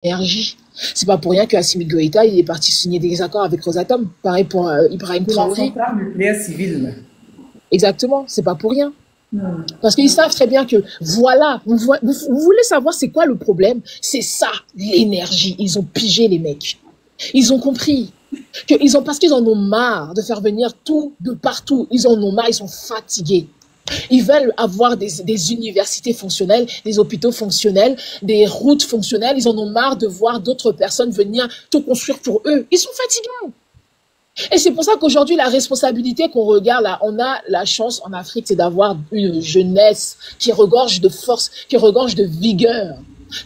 l'énergie. C'est pas pour rien que Assimi Goïta, il est parti signer des accords avec Rosatom. Pareil pour Ibrahim Pour la Traoré. centrale nucléaire civile. Exactement, c'est pas pour rien. Parce qu'ils savent très bien que, voilà, vous voulez savoir c'est quoi le problème? C'est ça, l'énergie. Ils ont pigé, les mecs. Ils ont compris. Parce qu'ils en ont marre de faire venir tout de partout. Ils en ont marre, ils sont fatigués. Ils veulent avoir des universités fonctionnelles, des hôpitaux fonctionnels, des routes fonctionnelles. Ils en ont marre de voir d'autres personnes venir tout construire pour eux. Ils sont fatigués. Et c'est pour ça qu'aujourd'hui, la responsabilité qu'on regarde là, on a la chance en Afrique, c'est d'avoir une jeunesse qui regorge de force, qui regorge de vigueur,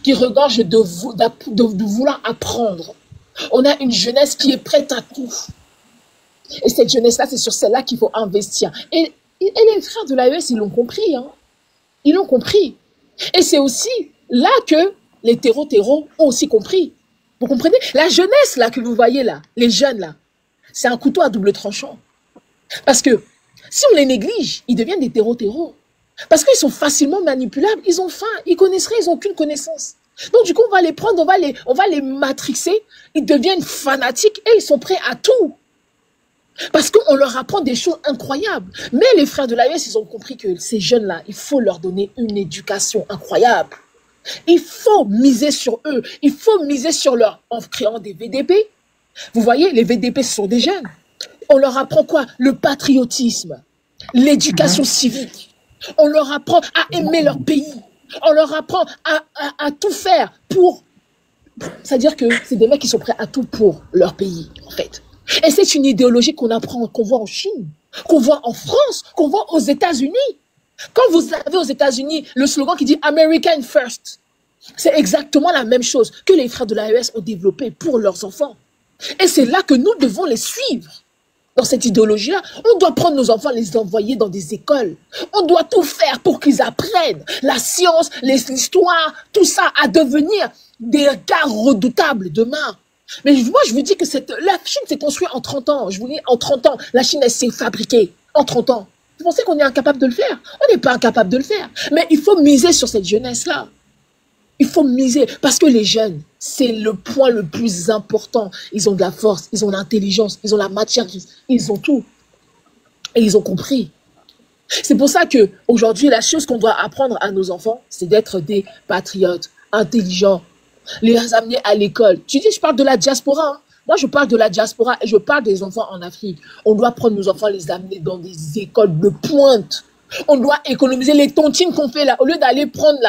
qui regorge de vouloir apprendre. On a une jeunesse qui est prête à tout. Et cette jeunesse-là, c'est sur celle-là qu'il faut investir. Et les frères de l'AES, ils l'ont compris. Hein. Ils l'ont compris. Et c'est aussi là que les terreaux ont aussi compris. Vous comprenez? La jeunesse là que vous voyez là, les jeunes là, c'est un couteau à double tranchant. Parce que si on les néglige, ils deviennent des terreaux. Parce qu'ils sont facilement manipulables, ils ont faim, ils connaissent rien, ils n'ont aucune connaissance. Donc du coup, on va les prendre, on va les matrixer, ils deviennent fanatiques et ils sont prêts à tout. Parce qu'on leur apprend des choses incroyables. Mais les frères de l'AES, ils ont compris que ces jeunes-là, il faut leur donner une éducation incroyable. Il faut miser sur eux, il faut miser sur leur, en créant des VDP. Vous voyez, les VDP, ce sont des jeunes. On leur apprend quoi? Le patriotisme, l'éducation civique. On leur apprend à aimer leur pays. On leur apprend à tout faire pour... C'est-à-dire que c'est des mecs qui sont prêts à tout pour leur pays, en fait. Et c'est une idéologie qu'on apprend, qu'on voit en Chine, qu'on voit en France, qu'on voit aux États-Unis. Quand vous avez aux États-Unis le slogan qui dit « American First », c'est exactement la même chose que les frères de l'AES ont développé pour leurs enfants. Et c'est là que nous devons les suivre. Dans cette idéologie-là, on doit prendre nos enfants, les envoyer dans des écoles. On doit tout faire pour qu'ils apprennent la science, l'histoire, tout ça, à devenir des gars redoutables demain. Mais moi, je vous dis que la Chine s'est construite en 30 ans. Je vous dis, en 30 ans, la Chine, elle s'est fabriquée. En 30 ans. Vous pensez qu'on est incapable de le faire? On n'est pas incapable de le faire. Mais il faut miser sur cette jeunesse-là. Il faut miser. Parce que les jeunes, c'est le point le plus important. Ils ont de la force, ils ont l'intelligence, ils ont la matière, ils ont tout. Et ils ont compris. C'est pour ça qu'aujourd'hui, la chose qu'on doit apprendre à nos enfants, c'est d'être des patriotes, intelligents, les amener à l'école. Tu dis, je parle de la diaspora. Hein. Moi, je parle de la diaspora et je parle des enfants en Afrique. On doit prendre nos enfants, les amener dans des écoles de pointe. On doit économiser les tontines qu'on fait là. Au lieu d'aller prendre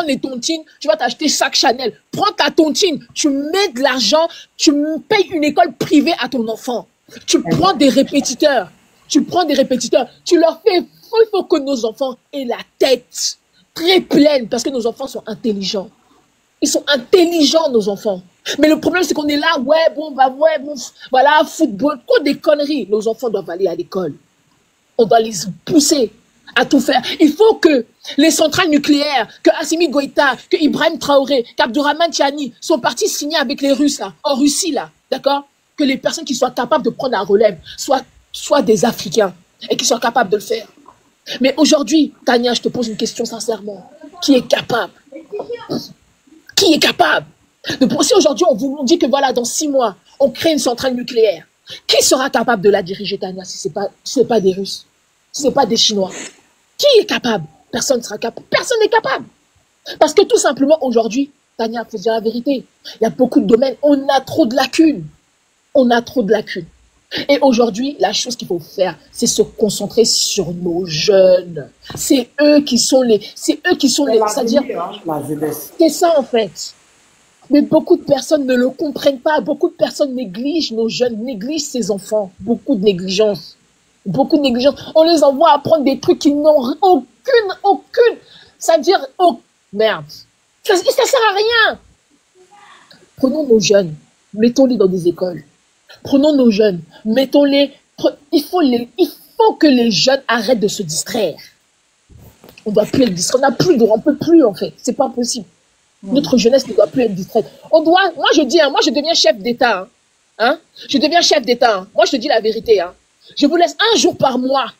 les tontines, tu vas t'acheter chaque Chanel. Prends ta tontine, tu mets de l'argent, tu payes une école privée à ton enfant. Tu prends des répétiteurs. Tu leur fais... Il faut que nos enfants aient la tête très pleine parce que nos enfants sont intelligents. Ils sont intelligents, nos enfants. Mais le problème, c'est qu'on est là, voilà, football, quoi des conneries. Nos enfants doivent aller à l'école. On doit les pousser à tout faire. Il faut que les centrales nucléaires, que Assimi Goïta, que Ibrahim Traoré, qu'Abdourahmane Tchiani sont partis signer avec les Russes, là, en Russie, là, d'accord? Que les personnes qui soient capables de prendre la relève soient des Africains et qui soient capables de le faire. Mais aujourd'hui, Tania, je te pose une question sincèrement. Qui est capable? Qui est capable de penser aujourd'hui, on vous dit que voilà, dans 6 mois, on crée une centrale nucléaire. Qui sera capable de la diriger, Tania, si ce n'est pas des Russes, si ce n'est pas des Chinois? Qui est capable? Personne ne sera capable. Personne n'est capable. Parce que tout simplement, aujourd'hui, Tania, il faut dire la vérité, il y a beaucoup de domaines, on a trop de lacunes. On a trop de lacunes. Et aujourd'hui, la chose qu'il faut faire, c'est se concentrer sur nos jeunes. C'est eux qui sont les... C'est-à-dire... C'est ça, en fait. Mais beaucoup de personnes ne le comprennent pas. Beaucoup de personnes négligent nos jeunes, négligent ces enfants. Beaucoup de négligence. Beaucoup de négligence. On les envoie apprendre des trucs qui n'ont aucune... C'est-à-dire... Oh, merde. Ça sert à rien. Prenons nos jeunes, mettons-les dans des écoles. Prenons nos jeunes, mettons-les... Il faut que les jeunes arrêtent de se distraire. On ne doit plus être distrait. On ne peut plus, en fait. C'est pas possible. Notre jeunesse ne doit plus être distraite. Moi je dis, moi je deviens chef d'État. Hein? Je deviens chef d'État. Hein? Moi je te dis la vérité. Hein? Je vous laisse 1 jour par mois.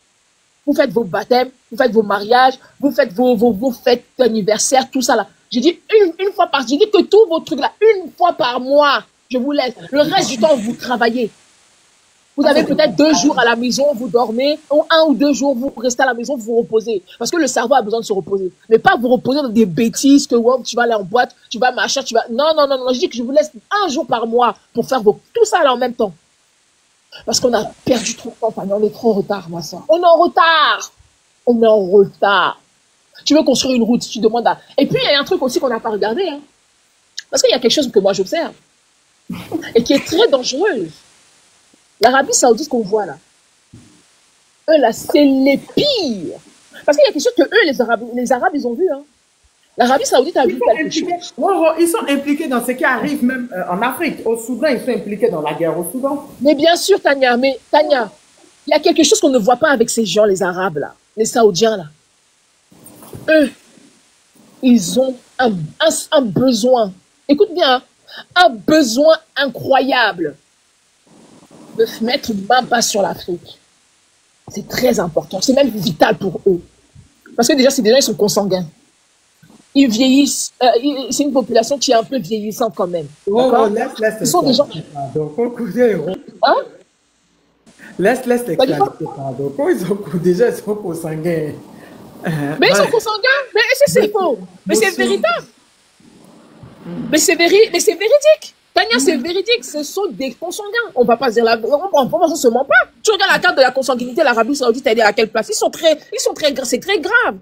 Vous faites vos baptêmes, vous faites vos mariages, vous faites vos fêtes d'anniversaire, tout ça là. J'ai dit une fois par... J'ai dit que tous vos trucs là, une fois par mois, je vous laisse. Le reste du temps, vous travaillez. Vous avez peut-être 2 jours à la maison, vous dormez, ou 1 ou 2 jours, vous restez à la maison, vous vous reposez. Parce que le cerveau a besoin de se reposer. Mais pas vous reposer dans des bêtises, que wow, tu vas aller en boîte, tu vas machin, tu vas... Non, non, non, non, je dis que je vous laisse 1 jour par mois pour faire tout ça là en même temps. Parce qu'on a perdu trop de temps, on est trop en retard, ma soeur. On est en retard. On est en retard. Tu veux construire une route, tu demandes à... Et puis, il y a un truc aussi qu'on n'a pas regardé. Hein. Parce qu'il y a quelque chose que moi, j'observe. Et qui est très dangereuse. L'Arabie Saoudite qu'on voit là. Eux, là, c'est les pires. Parce qu'il y a quelque chose que eux, les Arabes, ils ont vu. Hein. L'Arabie Saoudite a vu quelque chose. Ils sont impliqués dans ce qui arrive même en Afrique. Au Soudan, ils sont impliqués dans la guerre au Soudan. Mais bien sûr, Tania, il y a quelque chose qu'on ne voit pas avec ces gens, les Arabes là, les Saoudiens là. Eux, ils ont un besoin. Écoute bien, un besoin incroyable de mettre une main basse sur l'Afrique. C'est très important. C'est même vital pour eux. Parce que déjà, c'est des gens, ils sont consanguins. Ils vieillissent. C'est une population qui est un peu vieillissante quand même. Ils sont des gens qui... Hein? Laisse les clarifier. Déjà, ils sont consanguins. Mais ils sont consanguins. Mais c'est faux. Mais c'est véritable. Mais c'est véridique. Tania, c'est véridique. Ce sont des consanguins. On va pas dire la... On se ment pas. Tu regardes la carte de la consanguinité, l'Arabie Saoudite, elle est à quelle place? C'est très grave.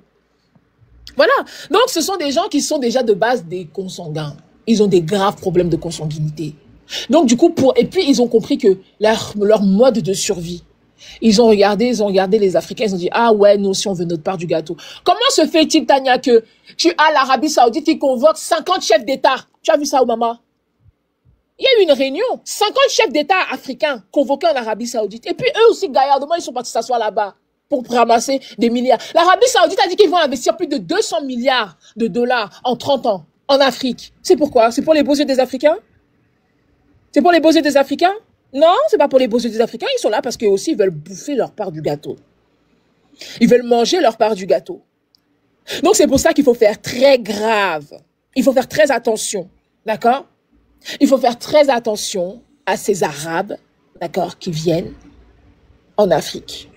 Voilà. Donc, ce sont des gens qui sont déjà de base des consanguins. Ils ont des graves problèmes de consanguinité. Donc, du coup, et puis, ils ont compris que leur mode de survie, ils ont regardé les Africains, ils ont dit, ah ouais, nous aussi, on veut notre part du gâteau. Comment se fait-il, Tania, que tu as l'Arabie Saoudite qui convoque 50 chefs d'État? Tu as vu ça, Obama? Il y a eu une réunion, 50 chefs d'État africains convoqués en Arabie Saoudite. Et puis, eux aussi, gaillardement, ils sont partis s'asseoir là-bas pour ramasser des milliards. L'Arabie Saoudite a dit qu'ils vont investir plus de 200 milliards de dollars en 30 ans en Afrique. C'est pourquoi? C'est pour les beaux yeux des Africains? C'est pour les beaux yeux des Africains? Non, c'est pas pour les beaux yeux des Africains. Ils sont là parce qu'eux aussi, ils veulent bouffer leur part du gâteau. Ils veulent manger leur part du gâteau. Donc, c'est pour ça qu'il faut faire très grave. Il faut faire très attention. D'accord? Il faut faire très attention à ces Arabes, d'accord, qui viennent en Afrique.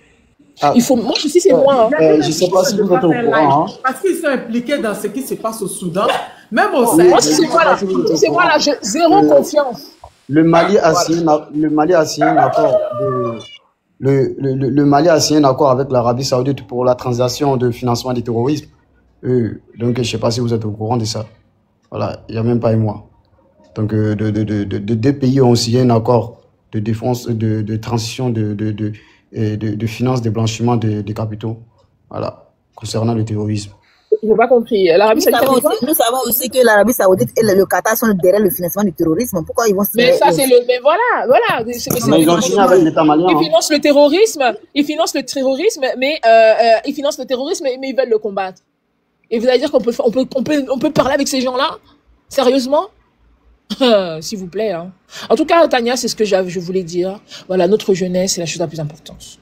Ah. Il faut, moi, je sais, c'est moi. Hein. Je ne sais pas si vous êtes au courant. Hein. Parce qu'ils sont impliqués dans ce qui se passe au Soudan. Même au Sahel. Moi, c'est moi là, j'ai zéro confiance. Le Mali a signé un accord le Mali a signé un accord avec l'Arabie Saoudite pour la transaction de financement du terrorisme. Donc, je ne sais pas si vous êtes au courant de ça. Voilà, il n'y a même pas un mois. Donc, deux pays ont signé un accord de défense, de transition, de finance, de blanchiment des capitaux. Voilà, concernant le terrorisme. Je n'ai pas compris. L'Arabie Saoudite. Nous savons aussi que l'Arabie Saoudite et le Qatar sont derrière le financement du terrorisme. Pourquoi ils vont se... Mais ça, c'est le. Mais voilà. Mais ils ont signé avec l'État malien. Ils financent le terrorisme. Ils financent le terrorisme, mais ils veulent le combattre. Et vous allez dire qu'on peut parler avec ces gens-là? Sérieusement? S'il vous plaît. Hein. En tout cas, Tania, c'est ce que je voulais dire. Voilà, notre jeunesse, c'est la chose la plus importante.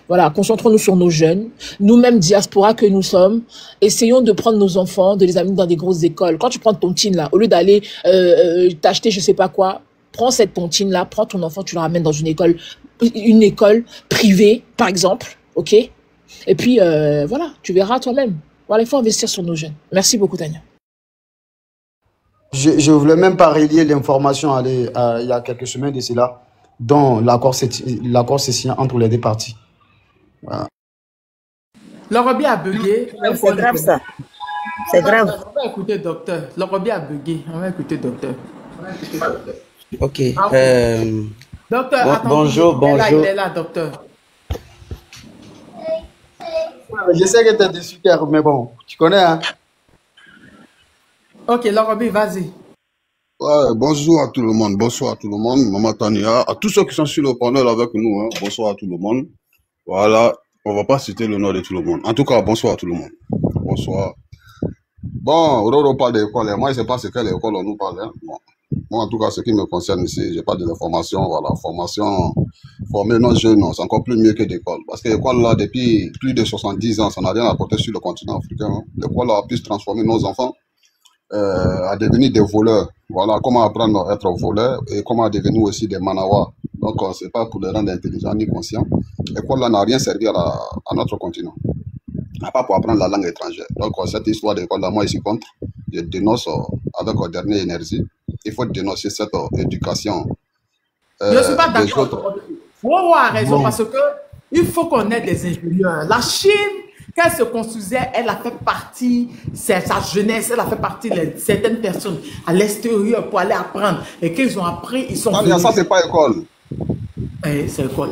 Voilà, concentrons-nous sur nos jeunes, nous-mêmes diaspora que nous sommes, essayons de prendre nos enfants, de les amener dans des grosses écoles. Quand tu prends ton teen là, au lieu d'aller t'acheter je sais pas quoi, prends cette tontine là, prends ton enfant, tu le ramènes dans une école privée, par exemple, ok? Et puis, voilà, tu verras toi-même. Voilà, il faut investir sur nos jeunes. Merci beaucoup, Tania. Je ne voulais même pas relier l'information il y a quelques semaines de cela, dont l'accord s'est signé entre les deux parties. Voilà. L'Arabie a bugué. C'est grave ça. C'est grave. On va écouter docteur. L'Arabie a bugué. On va écouter docteur. Ok. Docteur, bonjour. Il est là, docteur. Je sais que tu es déçu, mais bon, tu connais, hein? Ok, l'Arabie, vas-y. Ouais, bonjour à tout le monde, bonsoir à tout le monde, Maman Tania, à tous ceux qui sont sur le panel avec nous, hein, bonsoir à tout le monde. Voilà, on va pas citer le nom de tout le monde. En tout cas, bonsoir à tout le monde. Bonsoir. Bon, on parle d'école, moi je sais pas c'est quelle école on nous parle. Hein. Bon. Moi, en tout cas, ce qui me concerne ici, j'ai pas de formation, voilà, formation, former nos jeunes, c'est encore plus mieux que d'école. Parce que l'école là, depuis plus de 70 ans, ça n'a rien apporté sur le continent africain. Hein. L'école a pu transformer nos enfants. à devenir des voleurs. Voilà, comment apprendre à être voleur et comment devenir aussi des manawas. Donc, c'est pas pour les rendre intelligents ni conscients. L'école là n'a rien servi à notre continent. Pas pour apprendre la langue étrangère. Donc, cette histoire d'école là, moi, je suis contre. Je dénonce avec dernière énergie. Il faut dénoncer cette éducation. Je ne suis pas d'accord. Wow a raison parce que il faut qu'on ait des ingénieurs. La Chine, quand elle se construisait, elle a fait partie, c'est sa jeunesse, elle a fait partie de certaines personnes à l'extérieur pour aller apprendre. Et qu'ils ont appris, ils sont venus. Ça, c'est pas école. C'est école.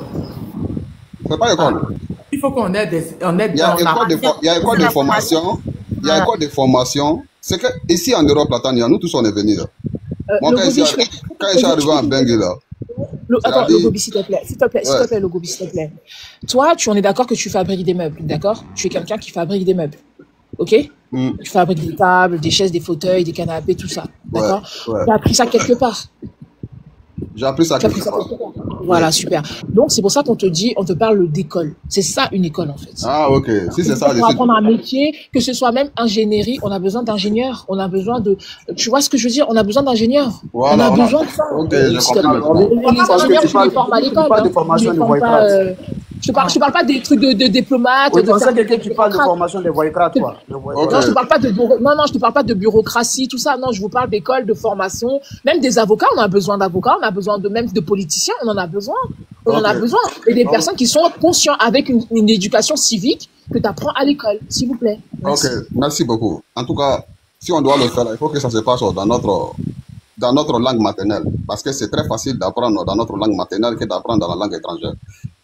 C'est pas école. Il faut qu'on ait des... Il y a école de formation. Il y a école de formation. C'est que ici en Europe, là, nous tous on est venus là. Moi, quand je suis arrivé en Bengue là. Attends, le Gobi, s'il te plaît. S'il te plaît, le Gobi, s'il te plaît. Toi, on est d'accord que tu fabriques des meubles, d'accord? Tu es quelqu'un qui fabrique des meubles. Ok? Tu fabriques des tables, des chaises, des fauteuils, des canapés, tout ça. D'accord? Tu as appris ça quelque part. J'ai appris ça quelque part. Voilà, super. Donc, c'est pour ça qu'on te dit, on te parle d'école. C'est ça, une école, en fait. Ah, ok. Si c'est ça, pour apprendre un métier, que ce soit même ingénierie, on a besoin d'ingénieurs. On a besoin de... Tu vois ce que je veux dire? On a besoin d'ingénieurs. Voilà, on a besoin de ça. Ok, je comprends. Les ingénieurs, tu les formes à l'école. Tu parles de formation de voyage. Je parle pas des trucs de diplomate. Oui, tu parles de formation de voyage, toi. Non, je te parle pas de je te parle pas de bureaucratie, tout ça. Non, je vous parle d'école, de formation, même des avocats. On a besoin d'avocats, on a besoin même de politiciens. On en a besoin. On en a besoin. Et des personnes qui sont conscientes avec une éducation civique que tu apprends à l'école, s'il vous plaît. Merci. Ok, merci beaucoup. En tout cas, si on doit le faire, il faut que ça se passe dans notre langue maternelle. Parce que c'est très facile d'apprendre dans notre langue maternelle que d'apprendre dans la langue étrangère.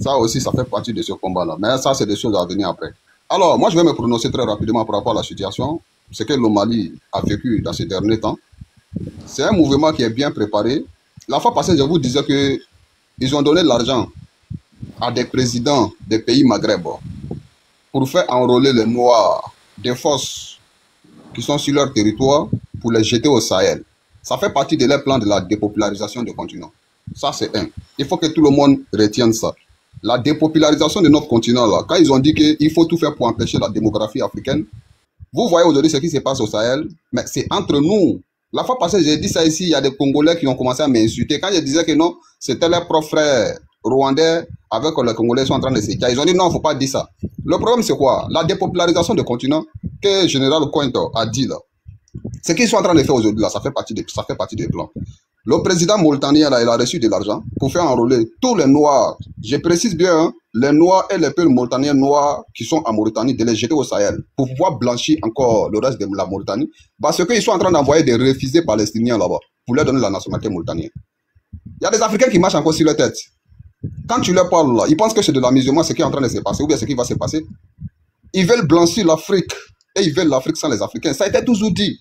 Ça aussi, ça fait partie de ce combat-là. Mais ça, c'est des choses à venir après. Alors, moi, je vais me prononcer très rapidement par rapport à la situation. Ce que le Mali a vécu dans ces derniers temps. C'est un mouvement qui est bien préparé. La fois passée, je vous disais qu'ils ont donné de l'argent à des présidents des pays Maghreb pour faire enrôler les Noirs des forces qui sont sur leur territoire pour les jeter au Sahel. Ça fait partie de leur plan de la dépopularisation du continent. Ça, c'est un. Il faut que tout le monde retienne ça. La dépopularisation de notre continent, là, quand ils ont dit qu'il faut tout faire pour empêcher la démographie africaine, vous voyez aujourd'hui ce qui se passe au Sahel, mais c'est entre nous. La fois passée, j'ai dit ça ici, il y a des Congolais qui ont commencé à m'insulter. Quand je disais que non, c'était leurs propres frères rwandais avec les Congolais sont en train de se dire. Ils ont dit non, il ne faut pas dire ça. Le problème, c'est quoi? La dépopularisation du continent que le général Cointo a dit là. Ce qu'ils sont en train de faire aujourd'hui, là, ça fait partie des plans. Le président mauritanien, là, il a reçu de l'argent pour faire enrôler tous les Noirs. Je précise bien, hein, les Noirs et les peuples mauritaniens noirs qui sont en Mauritanie, de les jeter au Sahel pour pouvoir blanchir encore le reste de la Mauritanie. Parce qu'ils sont en train d'envoyer des réfugiés palestiniens là-bas pour leur donner la nationalité mauritanienne. Il y a des Africains qui marchent encore sur leur tête. Quand tu leur parles là, ils pensent que c'est de l'amusement ce qui est en train de se passer ou bien ce qui va se passer. Ils veulent blanchir l'Afrique et ils veulent l'Afrique sans les Africains. Ça a été toujours dit.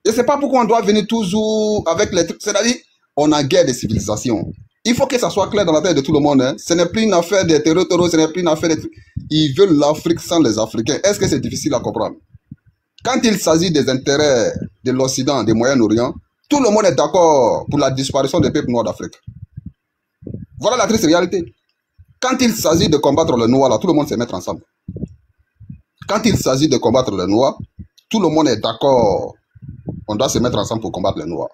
Je ne sais pas pourquoi on doit venir toujours avec les trucs. C'est-à-dire, on a guerre de civilisation. Il faut que ça soit clair dans la tête de tout le monde. Hein. Ce n'est plus une affaire des territoires, ce n'est plus une affaire des trucs. Ils veulent l'Afrique sans les Africains. Est-ce que c'est difficile à comprendre? Quand il s'agit des intérêts de l'Occident, du Moyen-Orient, tout le monde est d'accord pour la disparition des peuples noirs d'Afrique. Voilà la triste réalité. Quand il s'agit de combattre les Noirs, là, tout le monde se met ensemble. Quand il s'agit de combattre les Noirs, tout le monde est d'accord. On doit se mettre ensemble pour combattre les Noirs.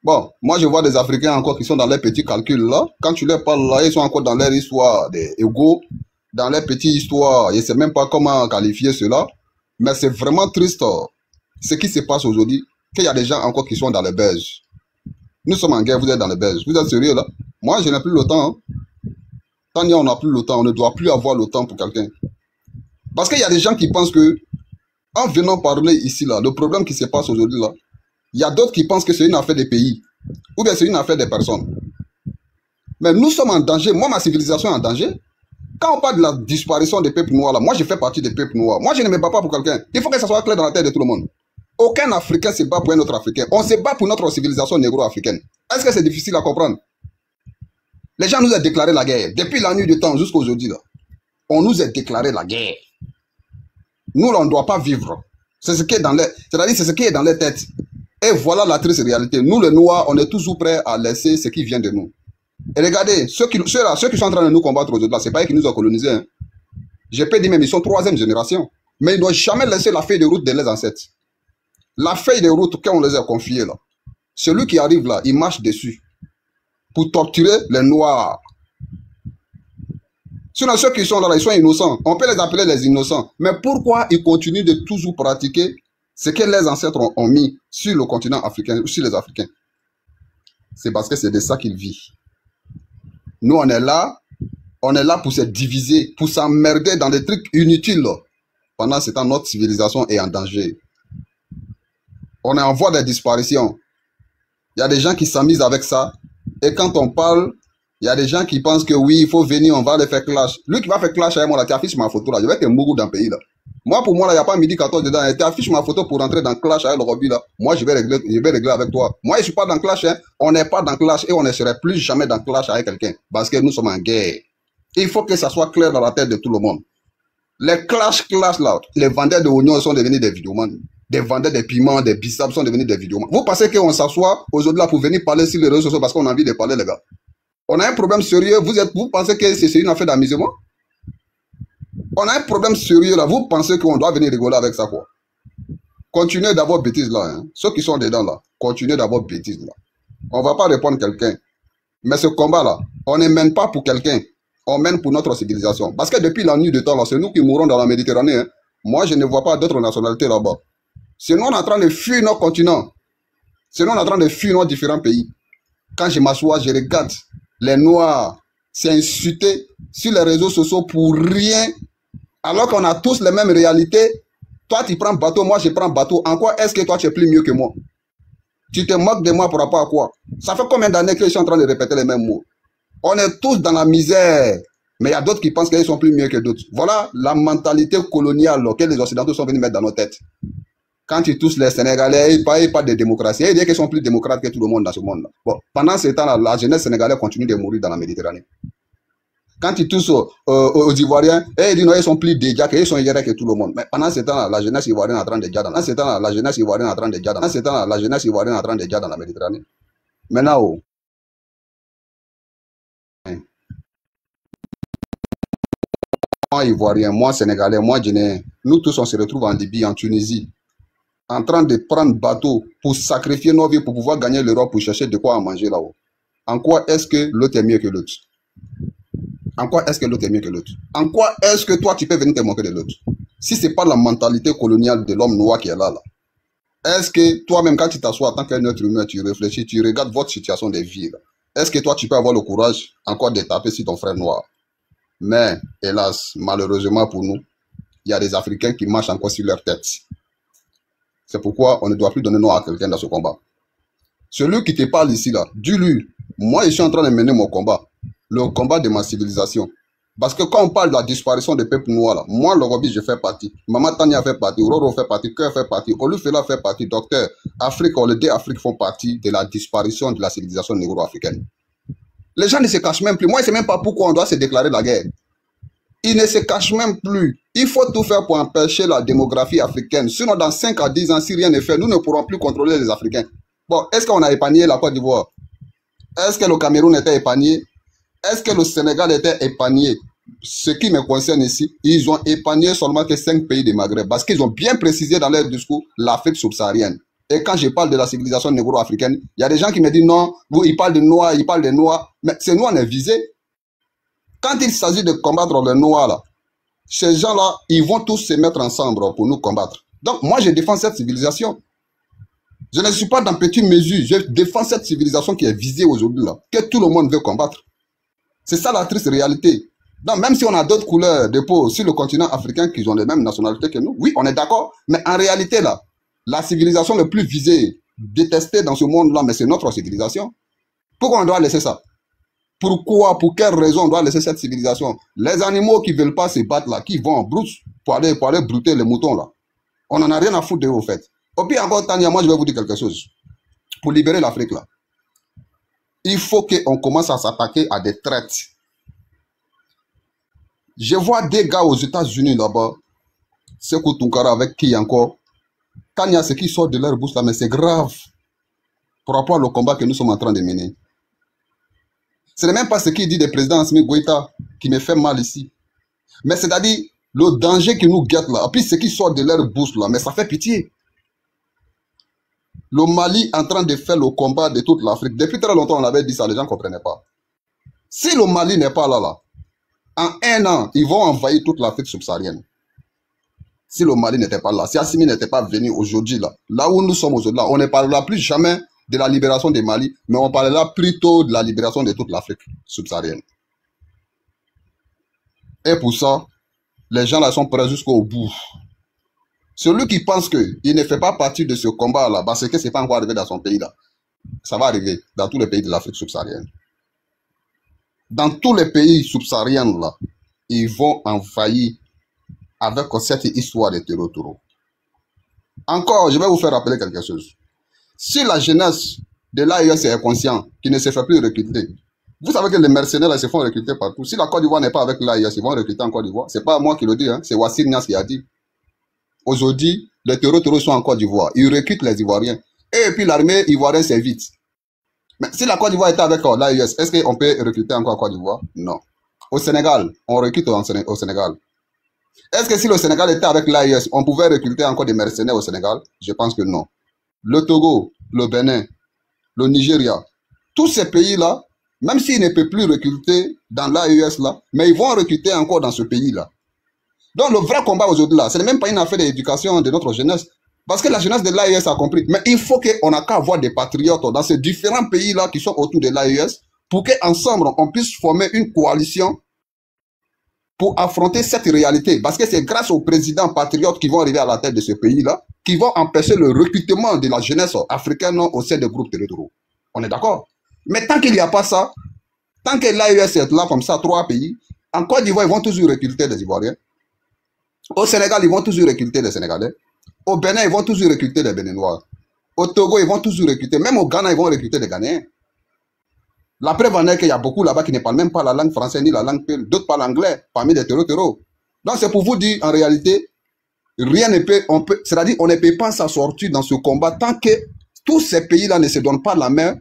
Bon, moi je vois des Africains encore qui sont dans leurs petits calculs là. Quand tu leur parles là, ils sont encore dans leur histoire d'ego, dans leur petite histoire. Je ne sais même pas comment qualifier cela. Mais c'est vraiment triste ce qui se passe aujourd'hui, qu'il y a des gens encore qui sont dans les beiges. Nous sommes en guerre, vous êtes dans les beiges. Vous êtes sérieux là? Moi je n'ai plus le temps. Hein. Tant qu'on n'a plus le temps, on ne doit plus avoir le temps pour quelqu'un. Parce qu'il y a des gens qui pensent que en venant parler ici, là, le problème qui se passe aujourd'hui, là, il y a d'autres qui pensent que c'est une affaire des pays, ou bien c'est une affaire des personnes. Mais nous sommes en danger, moi ma civilisation est en danger. Quand on parle de la disparition des peuples noirs, là, moi je fais partie des peuples noirs. Moi je ne me bats pas pour quelqu'un. Il faut que ça soit clair dans la tête de tout le monde. Aucun Africain ne se bat pour un autre Africain. On se bat pour notre civilisation négro-africaine. Est-ce que c'est difficile à comprendre? Les gens nous ont déclaré la guerre. Depuis la nuit du temps jusqu'à aujourd'hui, on nous a déclaré la guerre. Nous, on ne doit pas vivre. C'est ce qui est dans les, c'est-à-dire c'est ce qui est dans les têtes. Et voilà la triste réalité. Nous, les Noirs, on est toujours prêts à laisser ce qui vient de nous. Et regardez, ceux qui sont en train de nous combattre aujourd'hui, ce n'est pas eux qui nous ont colonisés. Hein. Je peux dire même, ils sont 3e génération. Mais ils n'ont jamais laissé la feuille de route de leurs ancêtres. La feuille de route qu'on les a confiée là, celui qui arrive là, il marche dessus pour torturer les Noirs. Sinon, ceux qui sont là, ils sont innocents. On peut les appeler les innocents. Mais pourquoi ils continuent de toujours pratiquer ce que les ancêtres ont mis sur le continent africain, sur les Africains? C'est parce que c'est de ça qu'ils vivent. Nous, on est là pour se diviser, pour s'emmerder dans des trucs inutiles. Pendant ce temps, notre civilisation est en danger. On est en voie de disparition. Il y a des gens qui s'amusent avec ça. Et quand on parle, il y a des gens qui pensent que oui, il faut venir, on va les faire clash. Lui qui va faire clash avec moi, là, tu affiches ma photo là. Je vais être mourou dans le pays là. Moi, pour moi, là, il n'y a pas midi 14 dedans. Tu affiches ma photo pour rentrer dans clash avec le Roby là. Moi, je vais régler avec toi. Moi, je ne suis pas dans clash. Hein. On n'est pas dans clash et on ne serait plus jamais dans clash avec quelqu'un. Parce que nous sommes en guerre. Il faut que ça soit clair dans la tête de tout le monde. Les clash là, les vendeurs de oignons sont devenus des vidéomans. Des vendeurs de piments, des biceps sont devenus des vidéomans. Vous pensez qu'on s'assoit aujourd'hui là pour venir parler sur les réseaux sociaux parce qu'on a envie de parler, les gars? On a un problème sérieux. Vous pensez que c'est une affaire d'amusement? On a un problème sérieux là. Vous pensez qu'on doit venir rigoler avec ça, quoi? Continuez d'avoir bêtises là. Hein. Ceux qui sont dedans là, continuez d'avoir bêtises là. On ne va pas répondre quelqu'un. Mais ce combat là, on ne mène pas pour quelqu'un. On mène pour notre civilisation. Parce que depuis la nuit de temps là, c'est nous qui mourons dans la Méditerranée. Hein. Moi, je ne vois pas d'autres nationalités là-bas. C'est nous, on est en train de fuir nos continents. C'est nous, on est en train de fuir nos différents pays. Quand je m'assois, je regarde les Noirs s'insulter sur les réseaux sociaux pour rien. Alors qu'on a tous les mêmes réalités. Toi, tu prends bateau, moi, je prends bateau. En quoi est-ce que toi, tu es plus mieux que moi? Tu te moques de moi par rapport à quoi? Ça fait combien d'années que je suis en train de répéter les mêmes mots? On est tous dans la misère. Mais il y a d'autres qui pensent qu'ils sont plus mieux que d'autres. Voilà la mentalité coloniale que les Occidentaux sont venus mettre dans nos têtes. Quand ils touchent les Sénégalais, ils parlent de démocratie. Ils disent qu'ils sont plus démocrates que tout le monde dans ce monde-là. Bon, pendant ce temps-là, la jeunesse sénégalaise continue de mourir dans la Méditerranée. Quand ils touchent aux Ivoiriens, ils disent qu'ils sont plus déjà qu'ils sont hier que tout le monde. Mais pendant ce temps-là, la jeunesse ivoirienne est en train de déjà. Pendant ce temps-là, la jeunesse ivoirienne est en train de déjà. Pendant ce temps-là, la jeunesse ivoirienne est en train de déjà dans la Méditerranée. Maintenant, moi Ivoirien, moi Sénégalais, moi Guinéen, nous tous on se retrouve en Libye, en Tunisie, en train de prendre bateau pour sacrifier nos vies pour pouvoir gagner l'Europe pour chercher de quoi manger là-haut. En quoi est-ce que l'autre est mieux que l'autre? En quoi est-ce que l'autre est mieux que l'autre? En quoi est-ce que toi tu peux venir te moquer de l'autre? Si ce n'est pas la mentalité coloniale de l'homme noir qui est là, est-ce que toi-même quand tu t'assois en tant qu'un être humain, tu réfléchis, tu regardes votre situation de vie, est-ce que toi tu peux avoir le courage encore de taper sur ton frère noir? Mais hélas, malheureusement pour nous, il y a des Africains qui marchent encore sur leur tête. C'est pourquoi on ne doit plus donner nom à quelqu'un dans ce combat. Celui qui te parle ici, là, dis-lui, moi je suis en train de mener mon combat, le combat de ma civilisation. Parce que quand on parle de la disparition des peuples noirs, là, moi, le Roby, je fais partie. Maman Tania fait partie, Roro fait partie, Cœur fait partie, Olufela fait partie, Docteur, Afrique, Holiday Afrique font partie de la disparition de la civilisation négro-africaine. Les gens ne se cachent même plus. Moi, je ne sais même pas pourquoi on doit se déclarer la guerre. Ils ne se cachent même plus. Il faut tout faire pour empêcher la démographie africaine. Sinon, dans 5 à 10 ans, si rien n'est fait, nous ne pourrons plus contrôler les Africains. Bon, est-ce qu'on a épargné la Côte d'Ivoire? Est-ce que le Cameroun était épargné? Est-ce que le Sénégal était épargné? Ce qui me concerne ici, ils ont épargné seulement que 5 pays du Maghreb. Parce qu'ils ont bien précisé dans leur discours l'Afrique subsaharienne. Et quand je parle de la civilisation négro-africaine, il y a des gens qui me disent non, ils parlent de noirs, ils parlent de noirs. Mais c'est nous, on est visés. Quand il s'agit de combattre les noirs, là, ces gens-là, ils vont tous se mettre ensemble pour nous combattre. Donc, moi, je défends cette civilisation. Je ne suis pas dans petite mesure. Je défends cette civilisation qui est visée aujourd'hui, là, que tout le monde veut combattre. C'est ça la triste réalité. Donc, même si on a d'autres couleurs de peau sur le continent africain qui ont les mêmes nationalités que nous, oui, on est d'accord. Mais en réalité, là, la civilisation la plus visée, détestée dans ce monde-là, mais c'est notre civilisation. Pourquoi on doit laisser ça? Pourquoi, pour quelle raison on doit laisser cette civilisation? Les animaux qui ne veulent pas se battre là, qui vont en brousse pour aller brouter les moutons là. On n'en a rien à foutre de vous, au fait. Au pire encore, Tania, moi je vais vous dire quelque chose. Pour libérer l'Afrique là, il faut qu'on commence à s'attaquer à des traites. Je vois des gars aux États-Unis là-bas, Sékou Tounkara avec qui encore. Quand il y a ce qui sort de leur bouche là, mais c'est grave par rapport au combat que nous sommes en train de mener. Ce n'est même pas ce qu'il dit du président Assimi Goïta qui me fait mal ici. Mais c'est-à-dire le danger qui nous guette là, et puis ce qui sort de leur bouche là, mais ça fait pitié. Le Mali en train de faire le combat de toute l'Afrique. Depuis très longtemps, on avait dit ça, les gens ne comprenaient pas. Si le Mali n'est pas là, en un an, ils vont envahir toute l'Afrique subsaharienne. Si le Mali n'était pas là, si Assimi n'était pas venu aujourd'hui, là où nous sommes aujourd'hui, on ne parlera plus jamais de la libération du Mali, mais on parlera plutôt de la libération de toute l'Afrique subsaharienne. Et pour ça, les gens là sont prêts jusqu'au bout. Celui qui pense qu'il ne fait pas partie de ce combat-là, parce que ce n'est pas encore arrivé dans son pays-là, ça va arriver dans tous les pays de l'Afrique subsaharienne. Dans tous les pays subsahariens, là, ils vont envahir avec cette histoire de terreau. Encore, je vais vous faire rappeler quelque chose. Si la jeunesse de l'AES est consciente, qui ne se fait plus recruter, vous savez que les mercenaires là, se font recruter partout. Si la Côte d'Ivoire n'est pas avec l'AES, ils vont recruter en Côte d'Ivoire. Ce n'est pas moi qui le dis, hein, c'est Wassir Nias qui a dit. Aujourd'hui, les terreaux sont en Côte d'Ivoire. Ils recrutent les Ivoiriens. Et puis l'armée ivoirienne s'évite. Mais si la Côte d'Ivoire était avec l'AES, est-ce qu'on peut recruter encore en Côte d'Ivoire? Non. Au Sénégal, on recrute au Sénégal. Est-ce que si le Sénégal était avec l'AES, on pouvait recruter encore des mercenaires au Sénégal? Je pense que non. Le Togo, le Bénin, le Nigeria, tous ces pays-là, même s'ils ne peuvent plus recruter dans l'AES là, mais ils vont recruter encore dans ce pays-là. Donc le vrai combat aujourd'hui là, ce n'est même pas une affaire d'éducation de notre jeunesse, parce que la jeunesse de l'AES a compris. Mais il faut qu'on a qu'à avoir des patriotes dans ces différents pays-là qui sont autour de l'AES pour qu'ensemble on puisse former une coalition pour affronter cette réalité. Parce que c'est grâce aux présidents patriotes qui vont arriver à la tête de ce pays-là qui vont empêcher le recrutement de la jeunesse africaine au sein des groupes territoriaux. On est d'accord? Mais tant qu'il n'y a pas ça, tant que l'AES est là comme ça, 3 pays, en Côte d'Ivoire, ils vont toujours recruter des Ivoiriens. Au Sénégal, ils vont toujours recruter des Sénégalais. Au Bénin, ils vont toujours recruter des Béninois. Au Togo, ils vont toujours recruter. Même au Ghana, ils vont recruter des Ghanéens. La preuve en est qu'il y a beaucoup là-bas qui ne parlent même pas la langue française ni la langue peul. D'autres parlent anglais parmi les terreaux. Donc c'est pour vous dire, en réalité, rien ne peut, c'est-à-dire on ne peut pas s'en sortir dans ce combat tant que tous ces pays-là ne se donnent pas la main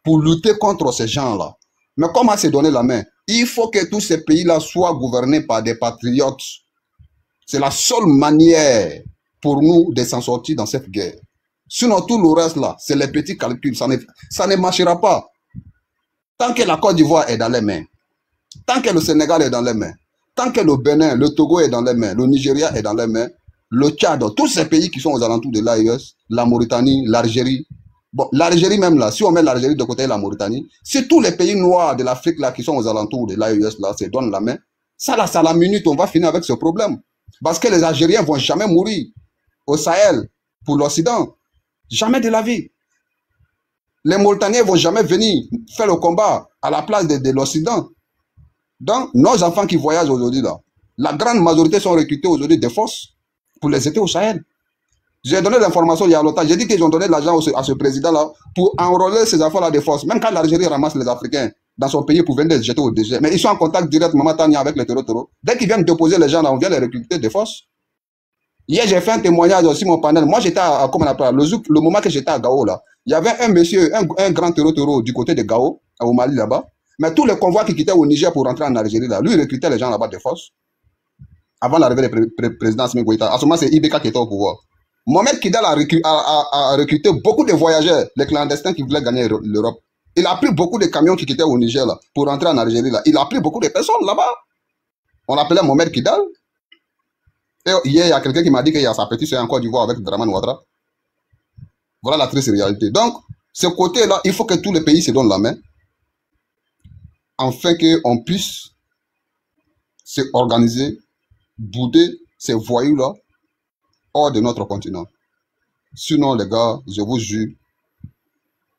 pour lutter contre ces gens-là. Mais comment se donner la main? Il faut que tous ces pays-là soient gouvernés par des patriotes. C'est la seule manière pour nous de s'en sortir dans cette guerre. Sinon, tout le reste là, c'est les petits calculs. Ça ne marchera pas. Tant que la Côte d'Ivoire est dans les mains, tant que le Sénégal est dans les mains, tant que le Bénin, le Togo est dans les mains, le Nigeria est dans les mains, le Tchad, tous ces pays qui sont aux alentours de l'AES, la Mauritanie, l'Algérie. Bon, l'Algérie même là, si on met l'Algérie de côté et la Mauritanie, si tous les pays noirs de l'Afrique là qui sont aux alentours de l'AES là se donnent la main, ça là, c'est à la minute, on va finir avec ce problème. Parce que les Algériens ne vont jamais mourir au Sahel pour l'Occident. Jamais de la vie. Les Mauritaniens ne vont jamais venir faire le combat à la place de l'Occident. Donc, nos enfants qui voyagent aujourd'hui là, la grande majorité sont recrutés aujourd'hui des forces pour les aider au Sahel. J'ai donné l'information il y a longtemps. J'ai dit qu'ils ont donné de l'argent à ce président-là pour enrôler ces enfants-là de force. Même quand l'Algérie ramasse les Africains dans son pays pour venir les jeter au désert. Mais ils sont en contact direct, Maman Tania, avec les terreaux. Dès qu'ils viennent déposer les gens là, on vient les recruter de force. Hier, j'ai fait un témoignage aussi, mon panel. Moi, j'étais à, comment on appelle, le moment que j'étais à Gao, là, il y avait un monsieur, un grand terreau du côté de Gao, au Mali, là-bas. Mais tous les convois qui quittaient au Niger pour rentrer en Algérie, là, lui, il recrutait les gens là-bas de force. Avant l'arrivée du président Assimi Goïta. À ce moment, c'est Ibeka qui était au pouvoir. Mohamed Kidal a recruté beaucoup de voyageurs, les clandestins qui voulaient gagner l'Europe. Il a pris beaucoup de camions qui quittaient au Niger, là, pour rentrer en Algérie, là. Il a pris beaucoup de personnes là-bas. On l'appelait Mohamed Kidal. Et hier, il y a quelqu'un qui m'a dit qu'il y a sa petite soeur en Côte d'Ivoire avec Draman Ouattara. Voilà la triste réalité. Donc, ce côté-là, il faut que tous les pays se donnent la main, afin qu'on puisse se organiser, bouder ces voyous-là hors de notre continent. Sinon, les gars, je vous jure,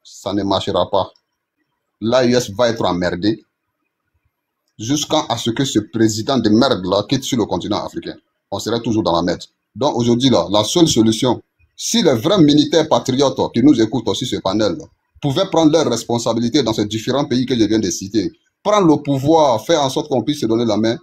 ça ne marchera pas. L'AES va être emmerdé jusqu'à ce que ce président de merde-là quitte sur le continent africain. On serait toujours dans la merde. Donc aujourd'hui, là, la seule solution, si les vrais militaires patriotes qui nous écoutent aussi ce panel, pouvaient prendre leurs responsabilités dans ces différents pays que je viens de citer, prendre le pouvoir, faire en sorte qu'on puisse se donner la main,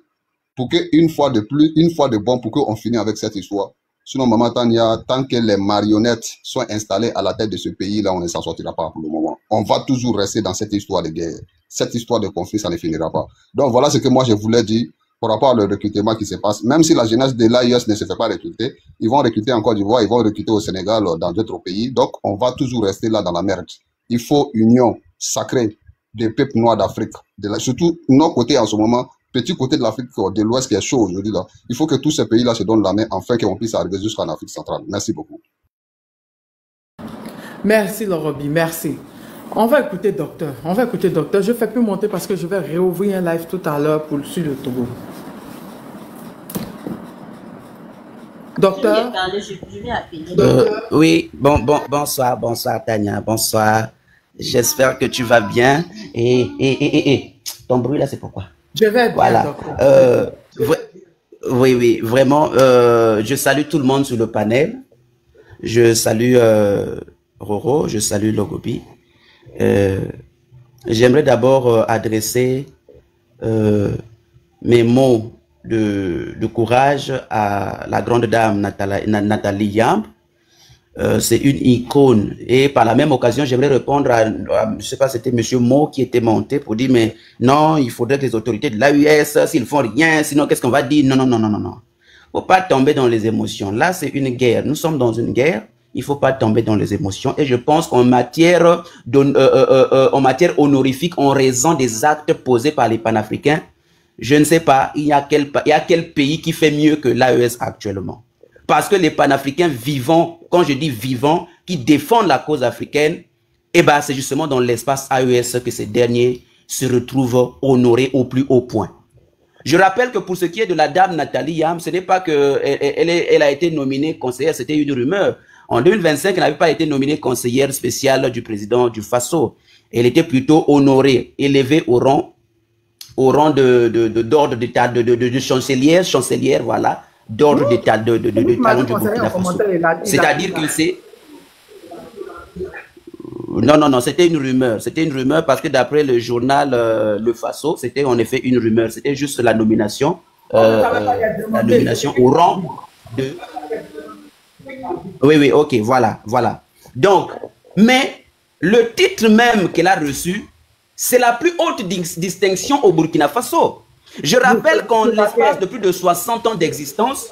pour qu'une fois de plus, une fois de bon, pour qu'on finisse avec cette histoire. Sinon, Maman Tania, tant que les marionnettes sont installées à la tête de ce pays-là, on ne s'en sortira pas pour le moment. On va toujours rester dans cette histoire de guerre. Cette histoire de conflit, ça ne finira pas. Donc voilà ce que moi je voulais dire. par rapport au recrutement qui se passe. Même si la jeunesse de l'AIS ne se fait pas recruter, ils vont recruter en Côte d'Ivoire, ils vont recruter au Sénégal, dans d'autres pays. Donc, on va toujours rester là dans la merde. Il faut union sacrée des peuples noirs d'Afrique. Surtout, nos côtés en ce moment, petit côté de l'Afrique de l'Ouest qui est chaud aujourd'hui. Il faut que tous ces pays-là se donnent la main afin qu'on puisse arriver jusqu'en Afrique centrale. Merci beaucoup. Merci, Lorobi, merci. On va écouter docteur. On va écouter docteur. Je ne fais plus monter parce que je vais réouvrir un live tout à l'heure pour le sud de Togo. Docteur. Oui, bonsoir Tania, bonsoir. J'espère que tu vas bien. Et ton bruit là, c'est pourquoi? Je vais bien, voilà. docteur. Oui, vraiment. Je salue tout le monde sur le panel. Je salue Roro, je salue Lorobi. J'aimerais d'abord adresser mes mots de courage à la grande dame Nathalie Yamb. C'est une icône. Et par la même occasion, j'aimerais répondre à je sais pas, c'était Monsieur Mo qui était monté pour dire, mais non, il faudrait que les autorités de l'AUS, s'ils font rien, sinon qu'est-ce qu'on va dire? Non. Faut pas tomber dans les émotions. Là, c'est une guerre. Nous sommes dans une guerre. Il faut pas tomber dans les émotions. Et je pense qu'en matière honorifique, en raison des actes posés par les panafricains, je ne sais pas, il y a quel pays qui fait mieux que l'AES actuellement. Parce que les panafricains vivants, quand je dis vivants, qui défendent la cause africaine, eh ben, c'est justement dans l'espace AES que ces derniers se retrouvent honorés au plus haut point. Je rappelle que pour ce qui est de la dame Nathalie Yamb, ce n'est pas que elle a été nominée conseillère, c'était une rumeur. En 2025, elle n'avait pas été nominée conseillère spéciale du président du Faso. Elle était plutôt honorée, élevée au rang d'ordre d'état, de chancelière, voilà, d'ordre d'état, de talent du Burkina Faso. C'est-à-dire que c'est... Non, c'était une rumeur. C'était une rumeur parce que d'après le journal Le Faso, c'était en effet une rumeur. C'était juste la nomination, au rang de... Oui, ok, voilà. Donc, mais le titre même qu'elle a reçu, c'est la plus haute distinction au Burkina Faso. Je rappelle qu'en l'espace de plus de 60 ans d'existence,